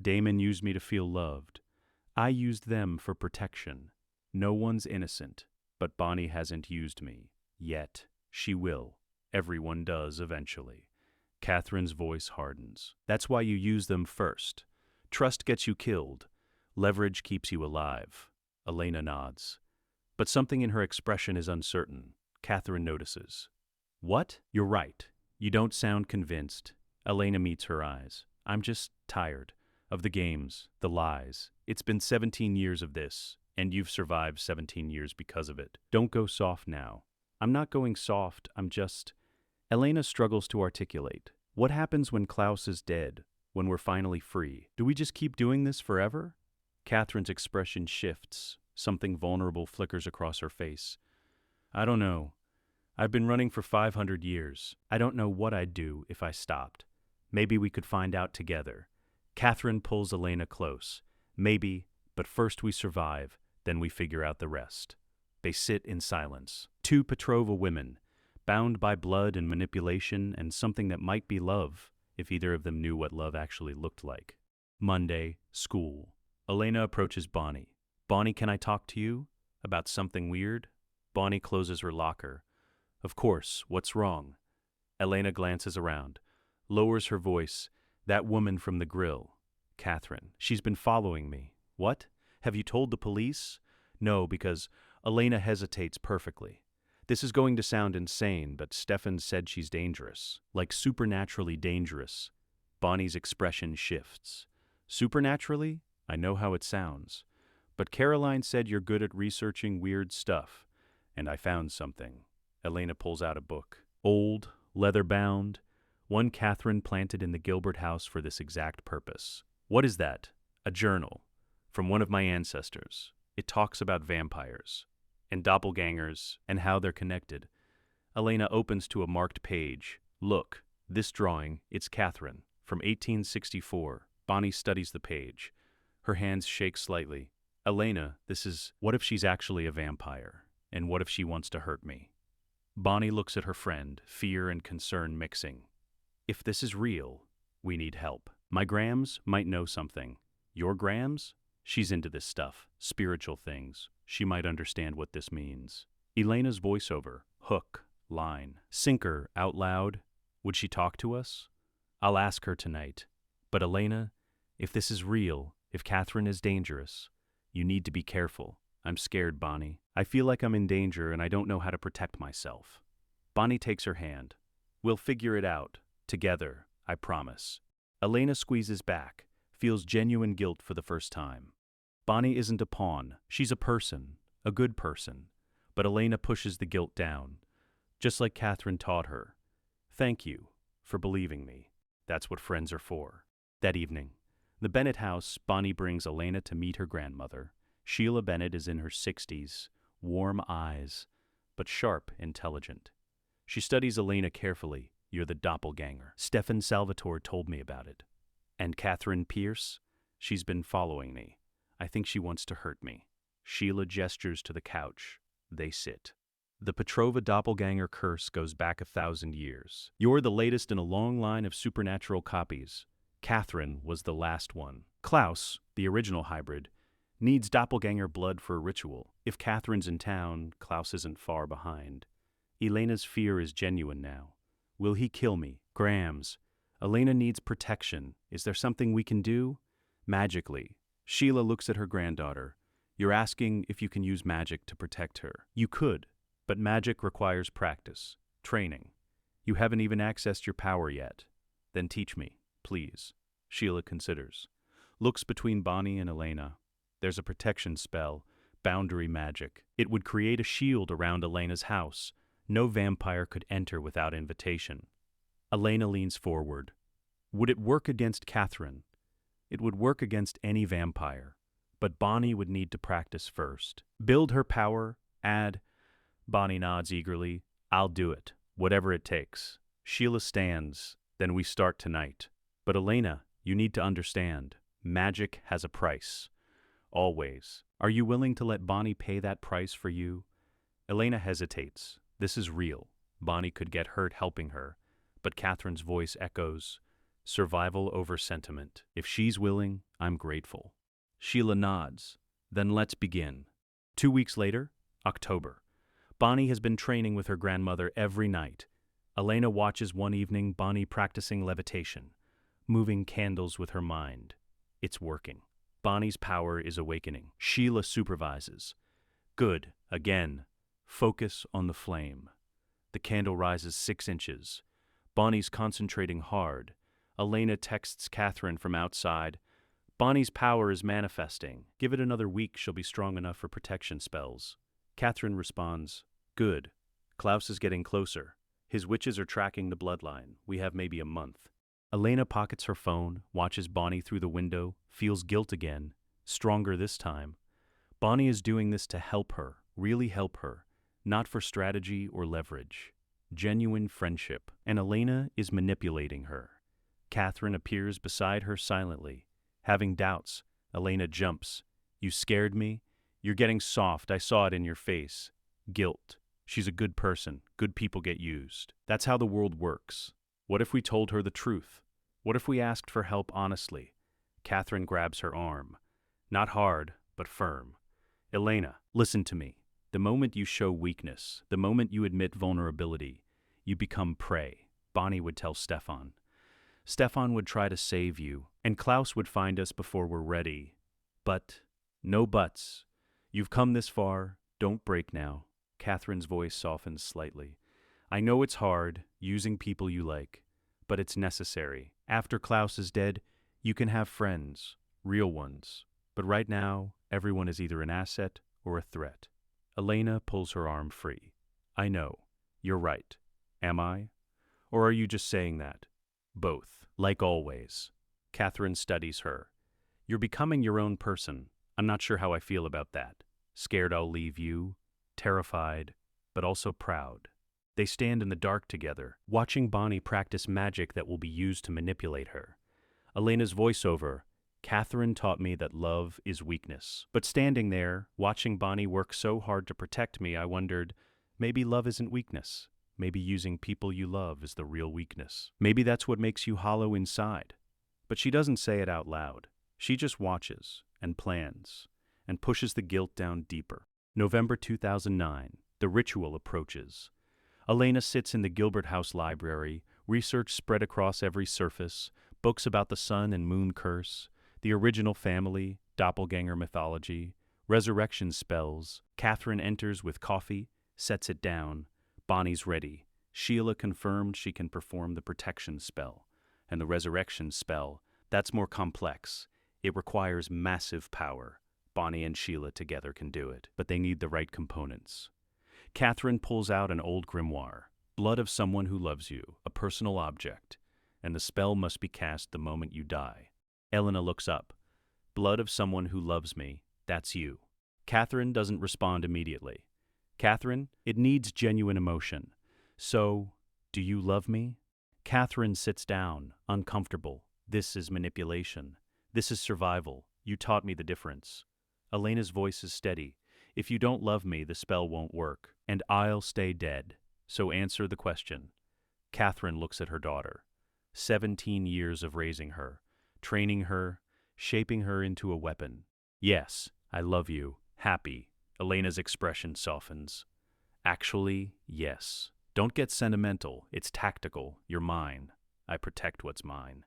Damon used me to feel loved. I used them for protection. No one's innocent, but Bonnie hasn't used me. Yet. She will. Everyone does eventually. Catherine's voice hardens. That's why you use them first. Trust gets you killed. Leverage keeps you alive. Elena nods. But something in her expression is uncertain. Katherine notices. What? You're right. You don't sound convinced. Elena meets her eyes. I'm just tired. Of the games, the lies, It's been 17 years of this, and you've survived 17 years because of it. Don't go soft now. I'm not going soft, I'm just... Elena struggles to articulate. What happens when Klaus is dead, when we're finally free? Do we just keep doing this forever? Catherine's expression shifts. Something vulnerable flickers across her face. I don't know. I've been running for 500 years. I don't know what I'd do if I stopped. Maybe we could find out together. Katherine pulls Elena close. Maybe, but first we survive, then we figure out the rest. They sit in silence. Two Petrova women, bound by blood and manipulation and something that might be love, if either of them knew what love actually looked like. Monday, school. Elena approaches Bonnie. Bonnie, can I talk to you? About something weird? Bonnie closes her locker. Of course, what's wrong? Elena glances around, lowers her voice. That woman from the grill. Katherine. She's been following me. What? Have you told the police? No, because Elena hesitates perfectly. This is going to sound insane, but Stefan said she's dangerous. Like supernaturally dangerous. Bonnie's expression shifts. Supernaturally? I know how it sounds. But Caroline said you're good at researching weird stuff. And I found something. Elena pulls out a book. Old, leather-bound. One Katherine planted in the Gilbert house for this exact purpose. What is that? A journal. From one of my ancestors. It talks about vampires. And doppelgangers, and how they're connected. Elena opens to a marked page. Look, this drawing, it's Katherine, from 1864. Bonnie studies the page. Her hands shake slightly. Elena, this is... What if she's actually a vampire? And what if she wants to hurt me? Bonnie looks at her friend, fear and concern mixing. If this is real, we need help. My Grams might know something. Your Grams? She's into this stuff, spiritual things. She might understand what this means. Elena's voiceover, hook, line. Sinker, out loud. Would she talk to us? I'll ask her tonight. But Elena, if this is real, if Katherine is dangerous, you need to be careful. I'm scared, Bonnie. I feel like I'm in danger and I don't know how to protect myself. Bonnie takes her hand. We'll figure it out. Together, I promise. Elena squeezes back, feels genuine guilt for the first time. Bonnie isn't a pawn. She's a person, a good person. But Elena pushes the guilt down, just like Katherine taught her. Thank you for believing me. That's what friends are for. That evening, the Bennett house, Bonnie brings Elena to meet her grandmother. Sheila Bennett is in her 60s, warm eyes, but sharp, intelligent. She studies Elena carefully. You're the doppelganger. Stefan Salvatore told me about it. And Katherine Pierce? She's been following me. I think she wants to hurt me. Sheila gestures to the couch. They sit. The Petrova doppelganger curse goes back 1,000 years. You're the latest in a long line of supernatural copies. Katherine was the last one. Klaus, the original hybrid, needs doppelganger blood for a ritual. If Katherine's in town, Klaus isn't far behind. Elena's fear is genuine now. Will he kill me? Grams. Elena needs protection. Is there something we can do? Magically. Sheila looks at her granddaughter. You're asking if you can use magic to protect her. You could, but magic requires practice, training. You haven't even accessed your power yet. Then teach me, please. Sheila considers. Looks between Bonnie and Elena. There's a protection spell, boundary magic. It would create a shield around Elena's house. No vampire could enter without invitation. Elena leans forward. Would it work against Katherine? It would work against any vampire. But Bonnie would need to practice first. Build her power, add... Bonnie nods eagerly. I'll do it, whatever it takes. Sheila stands. Then we start tonight. But Elena, you need to understand. Magic has a price. Always. Are you willing to let Bonnie pay that price for you? Elena hesitates. This is real. Bonnie could get hurt helping her. But Katherine's voice echoes, survival over sentiment. If she's willing, I'm grateful. Sheila nods. Then let's begin. 2 weeks later, October. Bonnie has been training with her grandmother every night. Elena watches one evening Bonnie practicing levitation, moving candles with her mind. It's working. Bonnie's power is awakening. Sheila supervises. Good. Again. Focus on the flame. The candle rises 6 inches. Bonnie's concentrating hard. Elena texts Katherine from outside. Bonnie's power is manifesting. Give it another week, she'll be strong enough for protection spells. Katherine responds, good. Klaus is getting closer. His witches are tracking the bloodline. We have maybe a month. Elena pockets her phone, watches Bonnie through the window, feels guilt again, stronger this time. Bonnie is doing this to help her, really help her, not for strategy or leverage. Genuine friendship. And Elena is manipulating her. Katherine appears beside her silently. Having doubts, Elena jumps. You scared me? You're getting soft, I saw it in your face. Guilt. She's a good person. Good people get used. That's how the world works. What if we told her the truth? What if we asked for help honestly? Katherine grabs her arm. Not hard, but firm. Elena, listen to me. The moment you show weakness, the moment you admit vulnerability, you become prey. Bonnie would tell Stefan. Stefan would try to save you, and Klaus would find us before we're ready. But, no buts. You've come this far, don't break now. Katherine's voice softens slightly. I know it's hard, using people you like, but it's necessary. After Klaus is dead, you can have friends, real ones. But right now, everyone is either an asset or a threat. Elena pulls her arm free. I know. You're right. Am I? Or are you just saying that? Both. Like always. Katherine studies her. You're becoming your own person. I'm not sure how I feel about that. Scared I'll leave you. Terrified, but also proud. They stand in the dark together, watching Bonnie practice magic that will be used to manipulate her. Elena's voiceover, Katherine taught me that love is weakness. But standing there, watching Bonnie work so hard to protect me, I wondered, maybe love isn't weakness. Maybe using people you love is the real weakness. Maybe that's what makes you hollow inside. But she doesn't say it out loud. She just watches and plans and pushes the guilt down deeper. November 2009, the ritual approaches. Elena sits in the Gilbert House library, research spread across every surface, books about the sun and moon curse, the original family, doppelganger mythology, resurrection spells. Katherine enters with coffee, sets it down. Bonnie's ready. Sheila confirmed she can perform the protection spell. And the resurrection spell, that's more complex. It requires massive power. Bonnie and Sheila together can do it, but they need the right components. Katherine pulls out an old grimoire. Blood of someone who loves you, a personal object, and the spell must be cast the moment you die. Elena looks up. Blood of someone who loves me, that's you. Katherine doesn't respond immediately. Katherine, it needs genuine emotion. So, do you love me? Katherine sits down, uncomfortable. This is manipulation. This is survival. You taught me the difference. Elena's voice is steady. If you don't love me, the spell won't work, and I'll stay dead. So answer the question. Katherine looks at her daughter. 17 years of raising her, training her, shaping her into a weapon. Yes, I love you. Happy. Elena's expression softens. Actually, yes. Don't get sentimental. It's tactical. You're mine. I protect what's mine.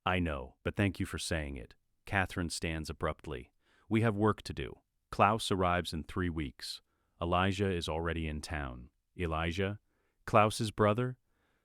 I know, but thank you for saying it. Katherine stands abruptly. We have work to do. Klaus arrives in 3 weeks. Elijah is already in town. Elijah? Klaus's brother?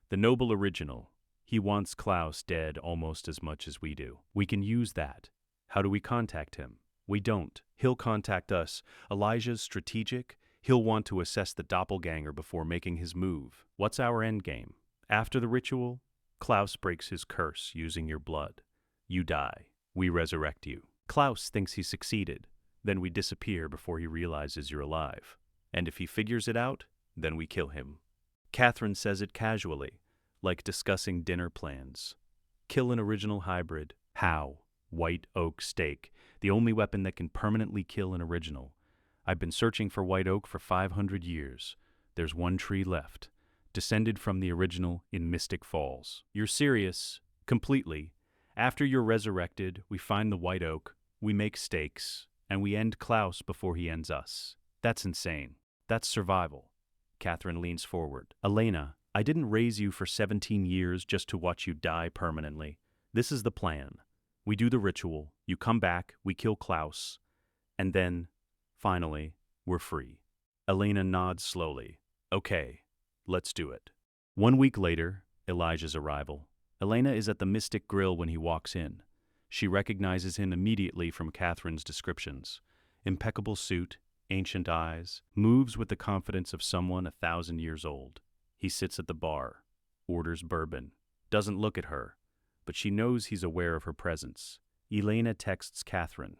The noble original. He wants Klaus dead almost as much as we do. We can use that. How do we contact him? We don't. He'll contact us. Elijah's strategic. He'll want to assess the doppelganger before making his move. What's our endgame? After the ritual, Klaus breaks his curse using your blood. You die. We resurrect you. Klaus thinks he succeeded. Then we disappear before he realizes you're alive. And if he figures it out, then we kill him. Katherine says it casually, like discussing dinner plans. Kill an original hybrid. How? White oak stake, the only weapon that can permanently kill an original. I've been searching for white oak for 500 years. There's one tree left, descended from the original in Mystic Falls. You're serious? Completely. After you're resurrected, we find the white oak, we make stakes, and we end Klaus before he ends us. That's insane. That's survival. Katherine leans forward. Elena, I didn't raise you for 17 years just to watch you die permanently. This is the plan. We do the ritual, you come back, we kill Klaus, and then, finally, we're free. Elena nods slowly. Okay, let's do it. 1 week later, Elijah's arrival. Elena is at the Mystic Grill when he walks in. She recognizes him immediately from Katherine's descriptions. Impeccable suit, ancient eyes, moves with the confidence of someone 1,000 years old. He sits at the bar, orders bourbon, doesn't look at her, but she knows he's aware of her presence. Elena texts Katherine.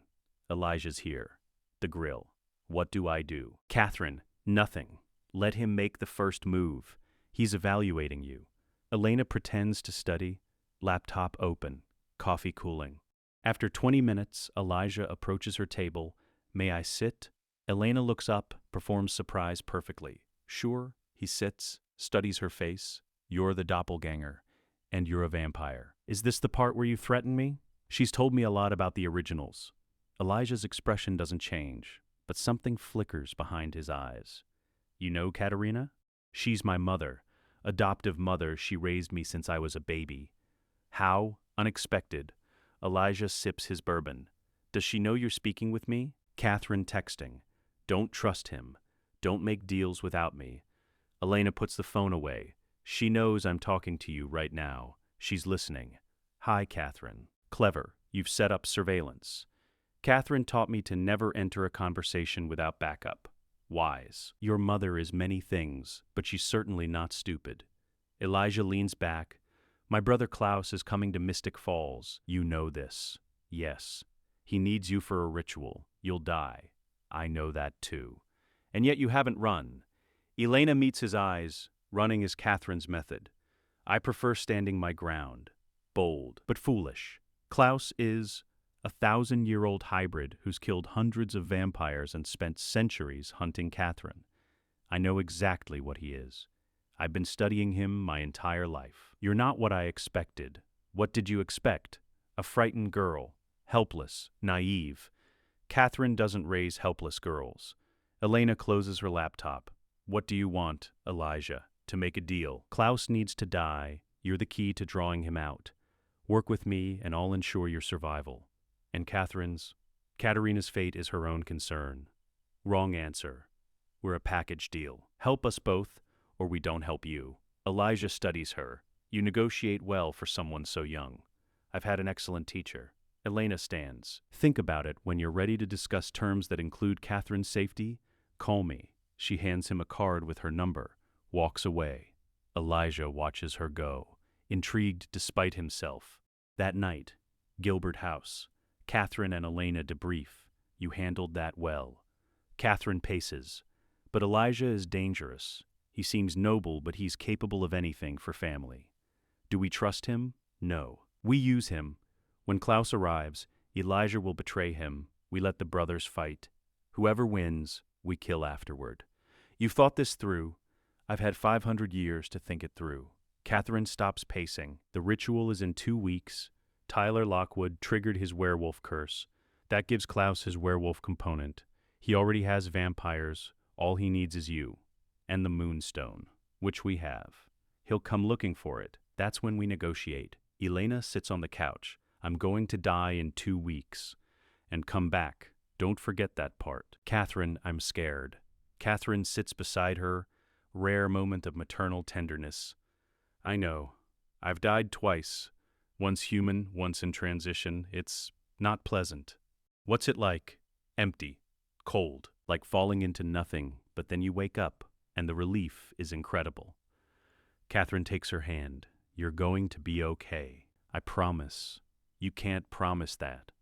Elijah's here. The grill. What do I do? Katherine, nothing. Let him make the first move. He's evaluating you. Elena pretends to study, laptop open, coffee cooling. After 20 minutes, Elijah approaches her table. May I sit? Elena looks up, performs surprise perfectly. Sure, he sits, studies her face. You're the doppelganger, and you're a vampire. Is this the part where you threaten me? She's told me a lot about the originals. Elijah's expression doesn't change, but something flickers behind his eyes. You know Katerina? She's my mother. Adoptive mother. She raised me since I was a baby. How? Unexpected. Elijah sips his bourbon. Does she know you're speaking with me? Katherine texting. Don't trust him. Don't make deals without me. Elena puts the phone away. She knows I'm talking to you right now. She's listening. Hi, Katherine. Clever. You've set up surveillance. Katherine taught me to never enter a conversation without backup. Wise. Your mother is many things, but she's certainly not stupid. Elijah leans back. My brother Klaus is coming to Mystic Falls. You know this. Yes. He needs you for a ritual. You'll die. I know that too. And yet you haven't run. Elena meets his eyes. Running is Katherine's method. I prefer standing my ground. Bold, but foolish. Klaus is a 1,000-year-old hybrid who's killed hundreds of vampires and spent centuries hunting Katherine. I know exactly what he is. I've been studying him my entire life. You're not what I expected. What did you expect? A frightened girl. Helpless. Naive. Katherine doesn't raise helpless girls. Elena closes her laptop. What do you want, Elijah? To make a deal. Klaus needs to die. You're the key to drawing him out. Work with me and I'll ensure your survival. And Katerina's fate is her own concern. Wrong answer. We're a package deal. Help us both, or we don't help you. Elijah studies her. You negotiate well for someone so young. I've had an excellent teacher. Elena stands. Think about it when you're ready to discuss terms that include Katherine's safety. Call me. She hands him a card with her number. Walks away. Elijah watches her go, intrigued despite himself. That night, Gilbert House. Katherine and Elena debrief. You handled that well. Katherine paces. But Elijah is dangerous. He seems noble, but he's capable of anything for family. Do we trust him? No. We use him. When Klaus arrives, Elijah will betray him. We let the brothers fight. Whoever wins, we kill afterward. You've thought this through. I've had 500 years to think it through. Katherine stops pacing. The ritual is in 2 weeks. Tyler Lockwood triggered his werewolf curse. That gives Klaus his werewolf component. He already has vampires. All he needs is you. And the Moonstone, which we have. He'll come looking for it. That's when we negotiate. Elena sits on the couch. I'm going to die in 2 weeks. And come back. Don't forget that part. Katherine, I'm scared. Katherine sits beside her. Rare moment of maternal tenderness. I know. I've died twice. Once human, once in transition. It's not pleasant. What's it like? Empty. Cold. Like falling into nothing, but then you wake up, and the relief is incredible. Katherine takes her hand. You're going to be okay. I promise. You can't promise that.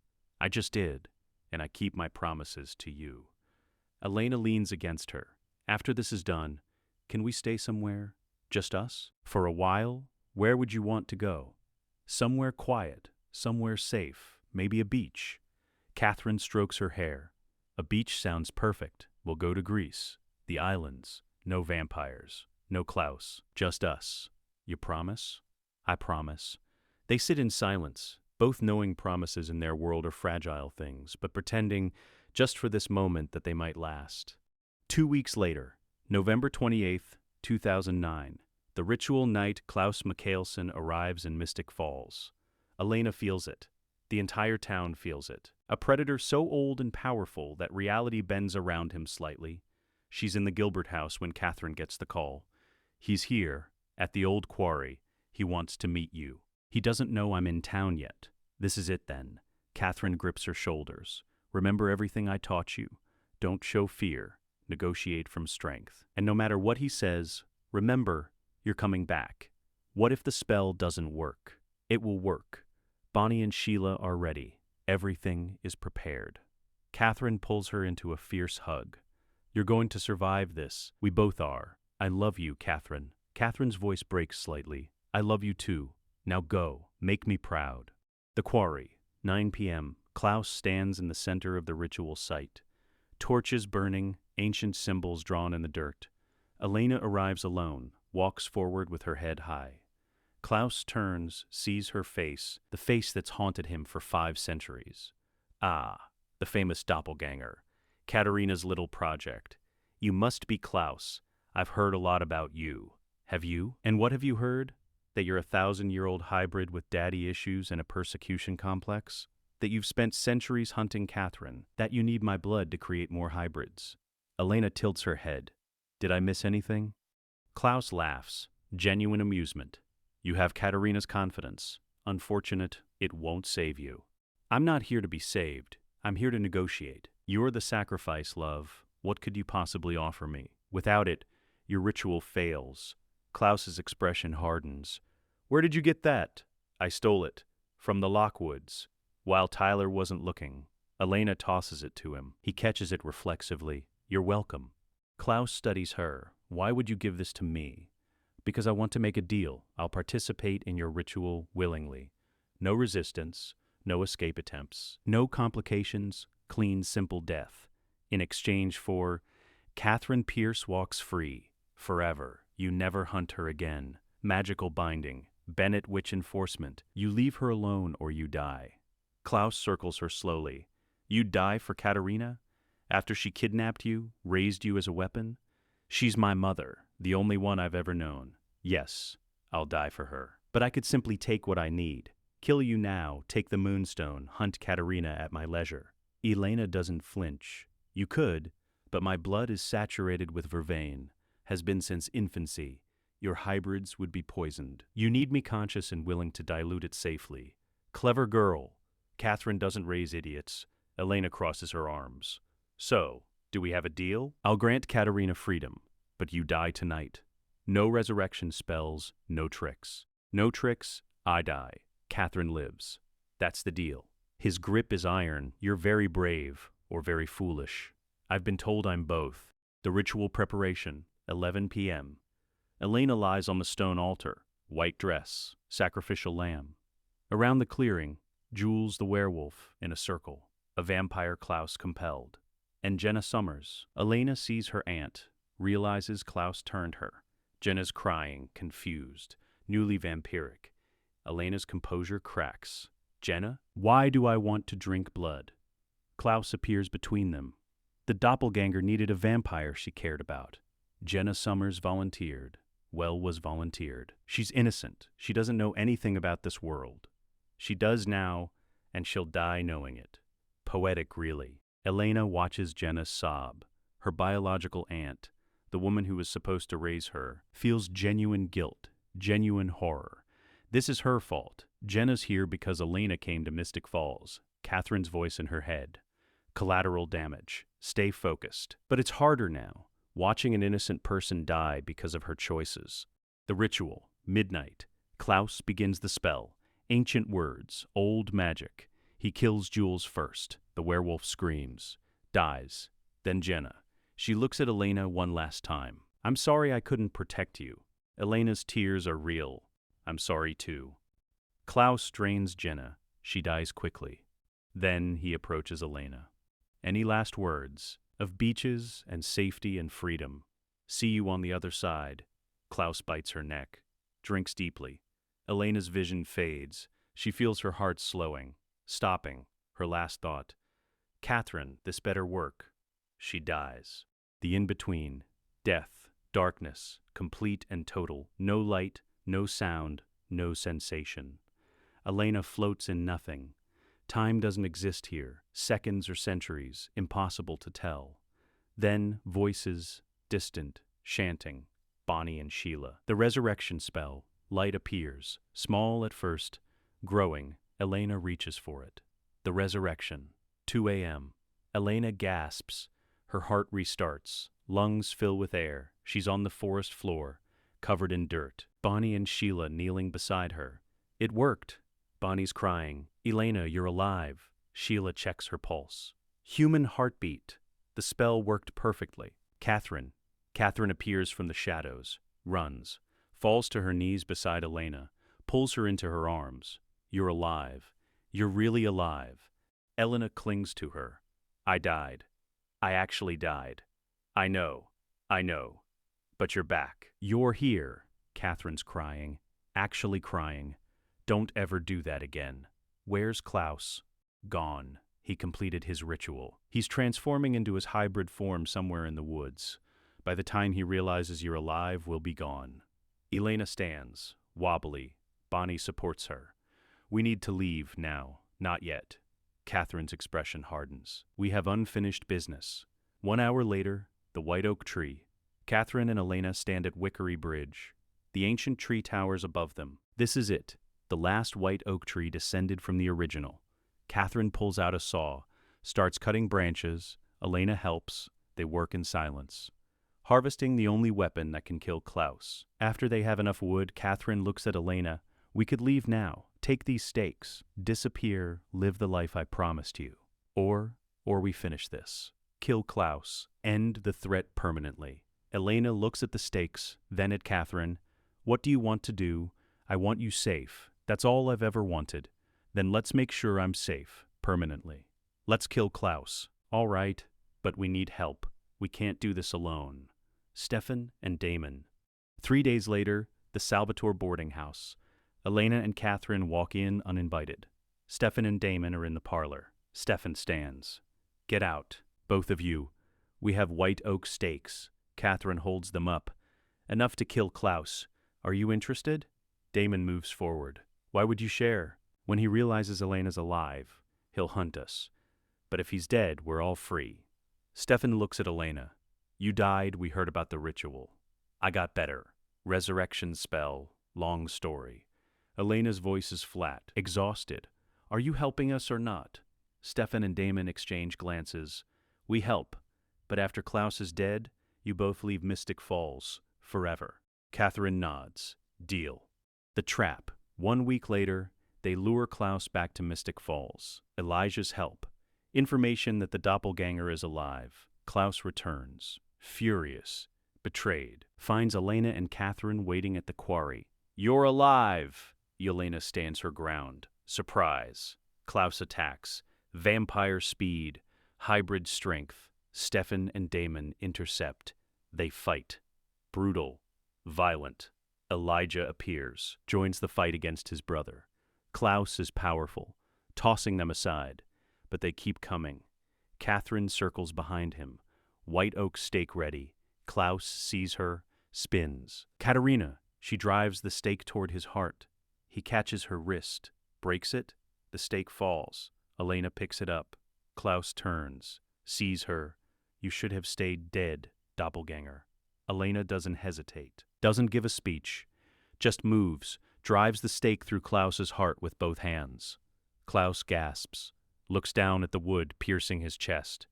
I just did, and I keep my promises to you. Elena leans against her. After this is done, can we stay somewhere? Just us? For a while? Where would you want to go? Somewhere quiet, somewhere safe, maybe a beach. Katherine strokes her hair. A beach sounds perfect. We'll go to Greece. The islands. No vampires. No Klaus. Just us. You promise? I promise. They sit in silence, both knowing promises in their world are fragile things, but pretending, just for this moment, that they might last. 2 weeks later, November 28th, 2009. The ritual night. Klaus Mikaelson arrives in Mystic Falls. Elena feels it. The entire town feels it. A predator so old and powerful that reality bends around him slightly. She's in the Gilbert house when Katherine gets the call. He's here, at the old quarry. He wants to meet you. He doesn't know I'm in town yet. This is it then. Katherine grips her shoulders. Remember everything I taught you. Don't show fear. Negotiate from strength. And no matter what he says, remember, you're coming back. What if the spell doesn't work? It will work. Bonnie and Sheila are ready. Everything is prepared. Katherine pulls her into a fierce hug. You're going to survive this. We both are. I love you, Katherine. Katherine's voice breaks slightly. I love you too. Now go. Make me proud. The quarry. 9 p.m. Klaus stands in the center of the ritual site. Torches burning, ancient symbols drawn in the dirt. Elena arrives alone, walks forward with her head high. Klaus turns, sees her face, the face that's haunted him for 5 centuries. Ah, the famous doppelganger. Katharina's little project. You must be Klaus. I've heard a lot about you. Have you? And what have you heard? That you're a 1,000-year-old hybrid with daddy issues and a persecution complex? That you've spent centuries hunting Katherine? That you need my blood to create more hybrids? Elena tilts her head. Did I miss anything? Klaus laughs. Genuine amusement. You have Katharina's confidence. Unfortunate, it won't save you. I'm not here to be saved. I'm here to negotiate. You're the sacrifice, love. What could you possibly offer me? Without it, your ritual fails. Klaus's expression hardens. Where did you get that? I stole it. From the Lockwoods. While Tyler wasn't looking. Elena tosses it to him. He catches it reflexively. You're welcome. Klaus studies her. Why would you give this to me? Because I want to make a deal. I'll participate in your ritual willingly. No resistance, no escape attempts, no complications, clean, simple death. In exchange for Katherine Pierce walks free. Forever. You never hunt her again. Magical binding. Bennett witch enforcement. You leave her alone or you die. Klaus circles her slowly. You die for Katharina? After she kidnapped you, raised you as a weapon? She's my mother, the only one I've ever known. Yes, I'll die for her. But I could simply take what I need. Kill you now, take the moonstone, hunt Katharina at my leisure. Elena doesn't flinch. You could, but my blood is saturated with vervain. Has been since infancy. Your hybrids would be poisoned. You need me conscious and willing to dilute it safely. Clever girl. Katherine doesn't raise idiots. Elena crosses her arms. So, do we have a deal? I'll grant Katharina freedom, but you die tonight. No resurrection spells, no tricks. No tricks, I die. Katherine lives. That's the deal. His grip is iron. You're very brave, or very foolish. I've been told I'm both. The ritual preparation. 11 p.m. Elena lies on the stone altar, white dress, sacrificial lamb. Around the clearing, Jules the werewolf in a circle, a vampire Klaus compelled. And Jenna Summers. Elena sees her aunt, realizes Klaus turned her. Jenna's crying, confused, newly vampiric. Elena's composure cracks. Jenna, why do I want to drink blood? Klaus appears between them. The doppelganger needed a vampire she cared about. Jenna Summers volunteered. Was volunteered. She's innocent. She doesn't know anything about this world. She does now, and she'll die knowing it. Poetic, really. Elena watches Jenna sob. Her biological aunt, the woman who was supposed to raise her, feels genuine guilt, genuine horror. This is her fault. Jenna's here because Elena came to Mystic Falls. Katherine's voice in her head. Collateral damage. Stay focused. But it's harder now. Watching an innocent person die because of her choices. The ritual. Midnight. Klaus begins the spell. Ancient words. Old magic. He kills Jules first. The werewolf screams. Dies. Then Jenna. She looks at Elena one last time. I'm sorry I couldn't protect you. Elena's tears are real. I'm sorry too. Klaus drains Jenna. She dies quickly. Then he approaches Elena. Any last words? Of beaches and safety and freedom. See you on the other side. Klaus bites her neck. Drinks deeply. Elena's vision fades. She feels her heart slowing. Stopping. Her last thought. Katherine, this better work. She dies. The in-between. Death. Darkness. Complete and total. No light. No sound. No sensation. Elena floats in nothing. Time doesn't exist here. Seconds or centuries. Impossible to tell. Then voices. Distant. Chanting. Bonnie and Sheila. The resurrection spell. Light appears. Small at first. Growing. Elena reaches for it. The resurrection. 2 a.m. Elena gasps. Her heart restarts. Lungs fill with air. She's on the forest floor, covered in dirt. Bonnie and Sheila kneeling beside her. It worked. Bonnie's crying. Elena, you're alive. Sheila checks her pulse. Human heartbeat. The spell worked perfectly. Katherine appears from the shadows, runs, falls to her knees beside Elena, pulls her into her arms. You're alive. You're really alive. Elena clings to her. I died. I actually died. I know. But you're back. You're here. Katherine's crying. Actually crying. Don't ever do that again. Where's Klaus? Gone. He completed his ritual. He's transforming into his hybrid form somewhere in the woods. By the time he realizes you're alive, we'll be gone. Elena stands, wobbly. Bonnie supports her. We need to leave now. Not yet. Katherine's expression hardens. We have unfinished business. 1 hour later, the white oak tree. Katherine and Elena stand at Wickery Bridge. The ancient tree towers above them. This is it. The last white oak tree descended from the original. Katherine pulls out a saw, starts cutting branches. Elena helps. They work in silence, harvesting the only weapon that can kill Klaus. After they have enough wood, Katherine looks at Elena. We could leave now. Take these stakes. Disappear. Live the life I promised you. Or we finish this. Kill Klaus. End the threat permanently. Elena looks at the stakes, then at Katherine. What do you want to do? I want you safe. That's all I've ever wanted. Then let's make sure I'm safe, permanently. Let's kill Klaus. All right, but we need help. We can't do this alone. Stefan and Damon. 3 days later, the Salvatore boarding house. Elena and Katherine walk in uninvited. Stefan and Damon are in the parlor. Stefan stands. Get out, both of you. We have white oak stakes. Katherine holds them up. Enough to kill Klaus. Are you interested? Damon moves forward. Why would you share? When he realizes Elena's alive, he'll hunt us. But if he's dead, we're all free. Stefan looks at Elena. You died, we heard about the ritual. I got better. Resurrection spell, long story. Elena's voice is flat, exhausted. Are you helping us or not? Stefan and Damon exchange glances. We help, but after Klaus is dead, you both leave Mystic Falls, forever. Katherine nods. Deal. The trap. 1 week later, they lure Klaus back to Mystic Falls. Elijah's help. Information that the doppelganger is alive. Klaus returns. Furious. Betrayed. Finds Elena and Katherine waiting at the quarry. You're alive! Elena stands her ground. Surprise. Klaus attacks. Vampire speed. Hybrid strength. Stefan and Damon intercept. They fight. Brutal. Violent. Elijah appears, joins the fight against his brother. Klaus is powerful, tossing them aside, but they keep coming. Katherine circles behind him, white oak stake ready. Klaus sees her, spins. Katerina, she drives the stake toward his heart. He catches her wrist, breaks it, the stake falls. Elena picks it up. Klaus turns, sees her. You should have stayed dead, doppelganger. Elena doesn't hesitate, doesn't give a speech, just moves, drives the stake through Klaus's heart with both hands. Klaus gasps, looks down at the wood piercing his chest.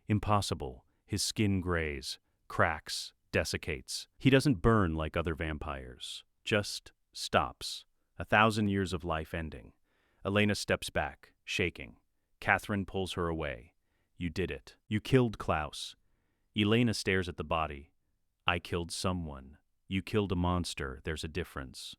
Impossible. His skin grays, cracks, desiccates. He doesn't burn like other vampires, just stops. 1,000 years of life ending. Elena steps back, shaking. Katherine pulls her away. You did it. You killed Klaus. Elena stares at the body. I killed someone. You killed a monster. There's a difference.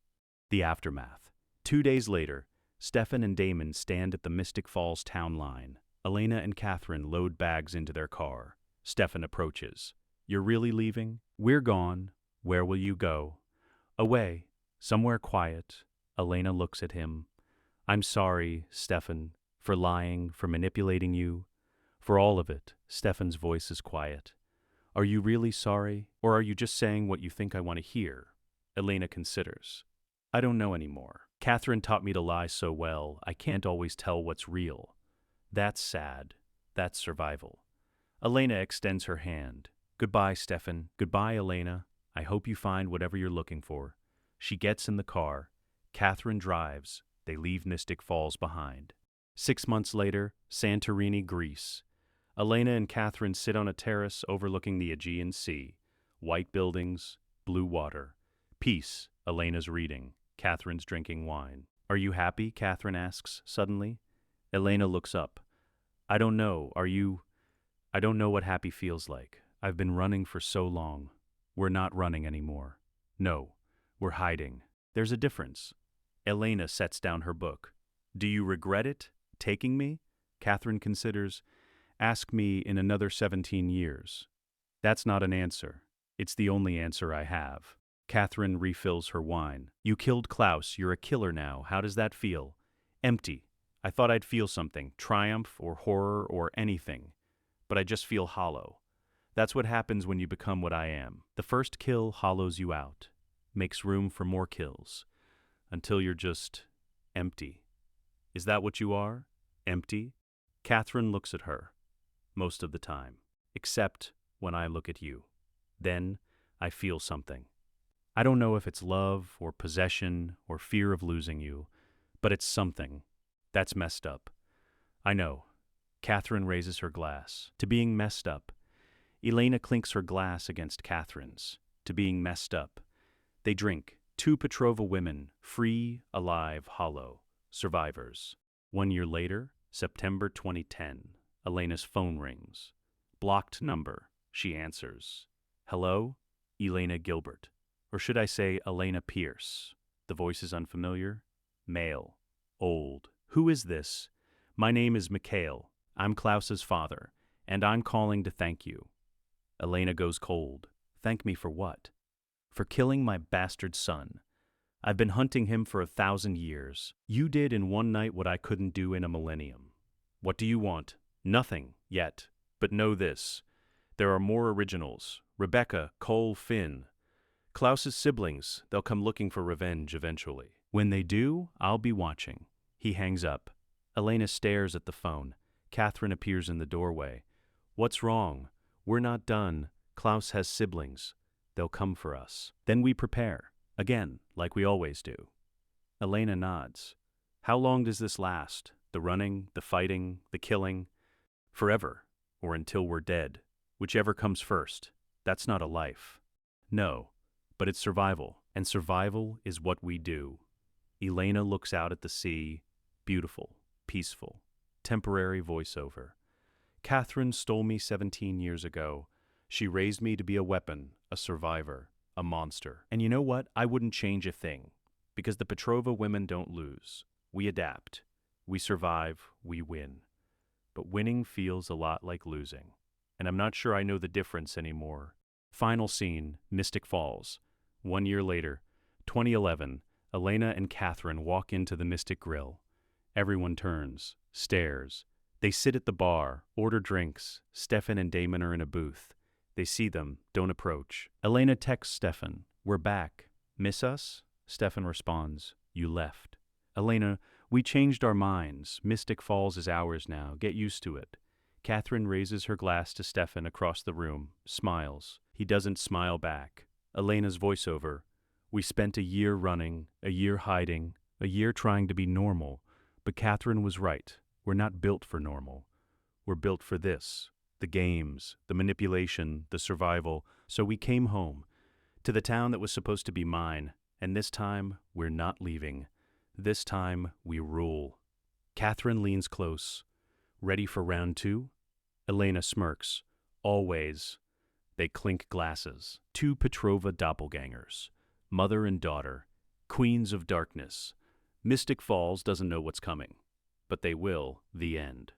The aftermath. 2 days later, Stefan and Damon stand at the Mystic Falls town line. Elena and Katherine load bags into their car. Stefan approaches. You're really leaving? We're gone. Where will you go? Away. Somewhere quiet. Elena looks at him. I'm sorry, Stefan, for lying, for manipulating you. For all of it. Stefan's voice is quiet. Are you really sorry, or are you just saying what you think I want to hear? Elena considers. I don't know anymore. Katherine taught me to lie so well, I can't always tell what's real. That's sad. That's survival. Elena extends her hand. Goodbye, Stefan. Goodbye, Elena. I hope you find whatever you're looking for. She gets in the car. Katherine drives. They leave Mystic Falls behind. 6 months later, Santorini, Greece. Elena and Katherine sit on a terrace overlooking the Aegean Sea. White buildings, blue water. Peace, Elena's reading. Katherine's drinking wine. Are you happy? Katherine asks suddenly. Elena looks up. I don't know. Are you? I don't know what happy feels like. I've been running for so long. We're not running anymore. No, we're hiding. There's a difference. Elena sets down her book. Do you regret it, taking me? Katherine considers. Ask me in another 17 years. That's not an answer. It's the only answer I have. Katherine refills her wine. You killed Klaus. You're a killer now. How does that feel? Empty. I thought I'd feel something, triumph or horror or anything. But I just feel hollow. That's what happens when you become what I am. The first kill hollows you out, makes room for more kills, until you're just empty. Is that what you are? Empty? Katherine looks at her, most of the time, except when I look at you. Then I feel something. I don't know if it's love or possession or fear of losing you, but it's something. That's messed up. I know. Katherine raises her glass. To being messed up. Elena clinks her glass against Katherine's. To being messed up. They drink. 2 Petrova women, free, alive, hollow. Survivors. 1 year later, September 2010. Elena's phone rings. Blocked number. She answers. Hello? Elena Gilbert. Or should I say Elena Pierce? The voice is unfamiliar. Male. Old. Who is this? My name is Mikhail. I'm Klaus's father, and I'm calling to thank you. Elena goes cold. Thank me for what? For killing my bastard son. I've been hunting him for 1,000 years. You did in one night what I couldn't do in a millennium. What do you want? Nothing, yet. But know this. There are more originals. Rebecca, Cole, Finn. Klaus's siblings, they'll come looking for revenge eventually. When they do, I'll be watching. He hangs up. Elena stares at the phone. Katherine appears in the doorway. What's wrong? We're not done. Klaus has siblings. They'll come for us. Then we prepare. Again, like we always do. Elena nods. How long does this last? The running, the fighting, the killing? Forever, or until we're dead. Whichever comes first. That's not a life. No, but it's survival. And survival is what we do. Elena looks out at the sea. Beautiful, peaceful, temporary voiceover. Katherine stole me 17 years ago. She raised me to be a weapon, a survivor, a monster. And you know what? I wouldn't change a thing. Because the Petrova women don't lose. We adapt. We survive. We win. But winning feels a lot like losing. And I'm not sure I know the difference anymore. Final scene, Mystic Falls. 1 year later, 2011, Elena and Katherine walk into the Mystic Grill. Everyone turns, stares. They sit at the bar, order drinks. Stefan and Damon are in a booth. They see them, don't approach. Elena texts Stefan, "We're back. Miss us?" Stefan responds, "You left." Elena, "We changed our minds. Mystic Falls is ours now. Get used to it." Katherine raises her glass to Stefan across the room, smiles. He doesn't smile back. Elena's voiceover, "We spent a year running, a year hiding, a year trying to be normal. But Katherine was right. We're not built for normal. We're built for this. The games, the manipulation, the survival. So we came home, to the town that was supposed to be mine. And this time, we're not leaving. This time, we rule." Katherine leans close. "Ready for round 2? Elena smirks. "Always." They clink glasses. 2 Petrova doppelgangers. Mother and daughter. Queens of darkness. Mystic Falls doesn't know what's coming. But they will. The end.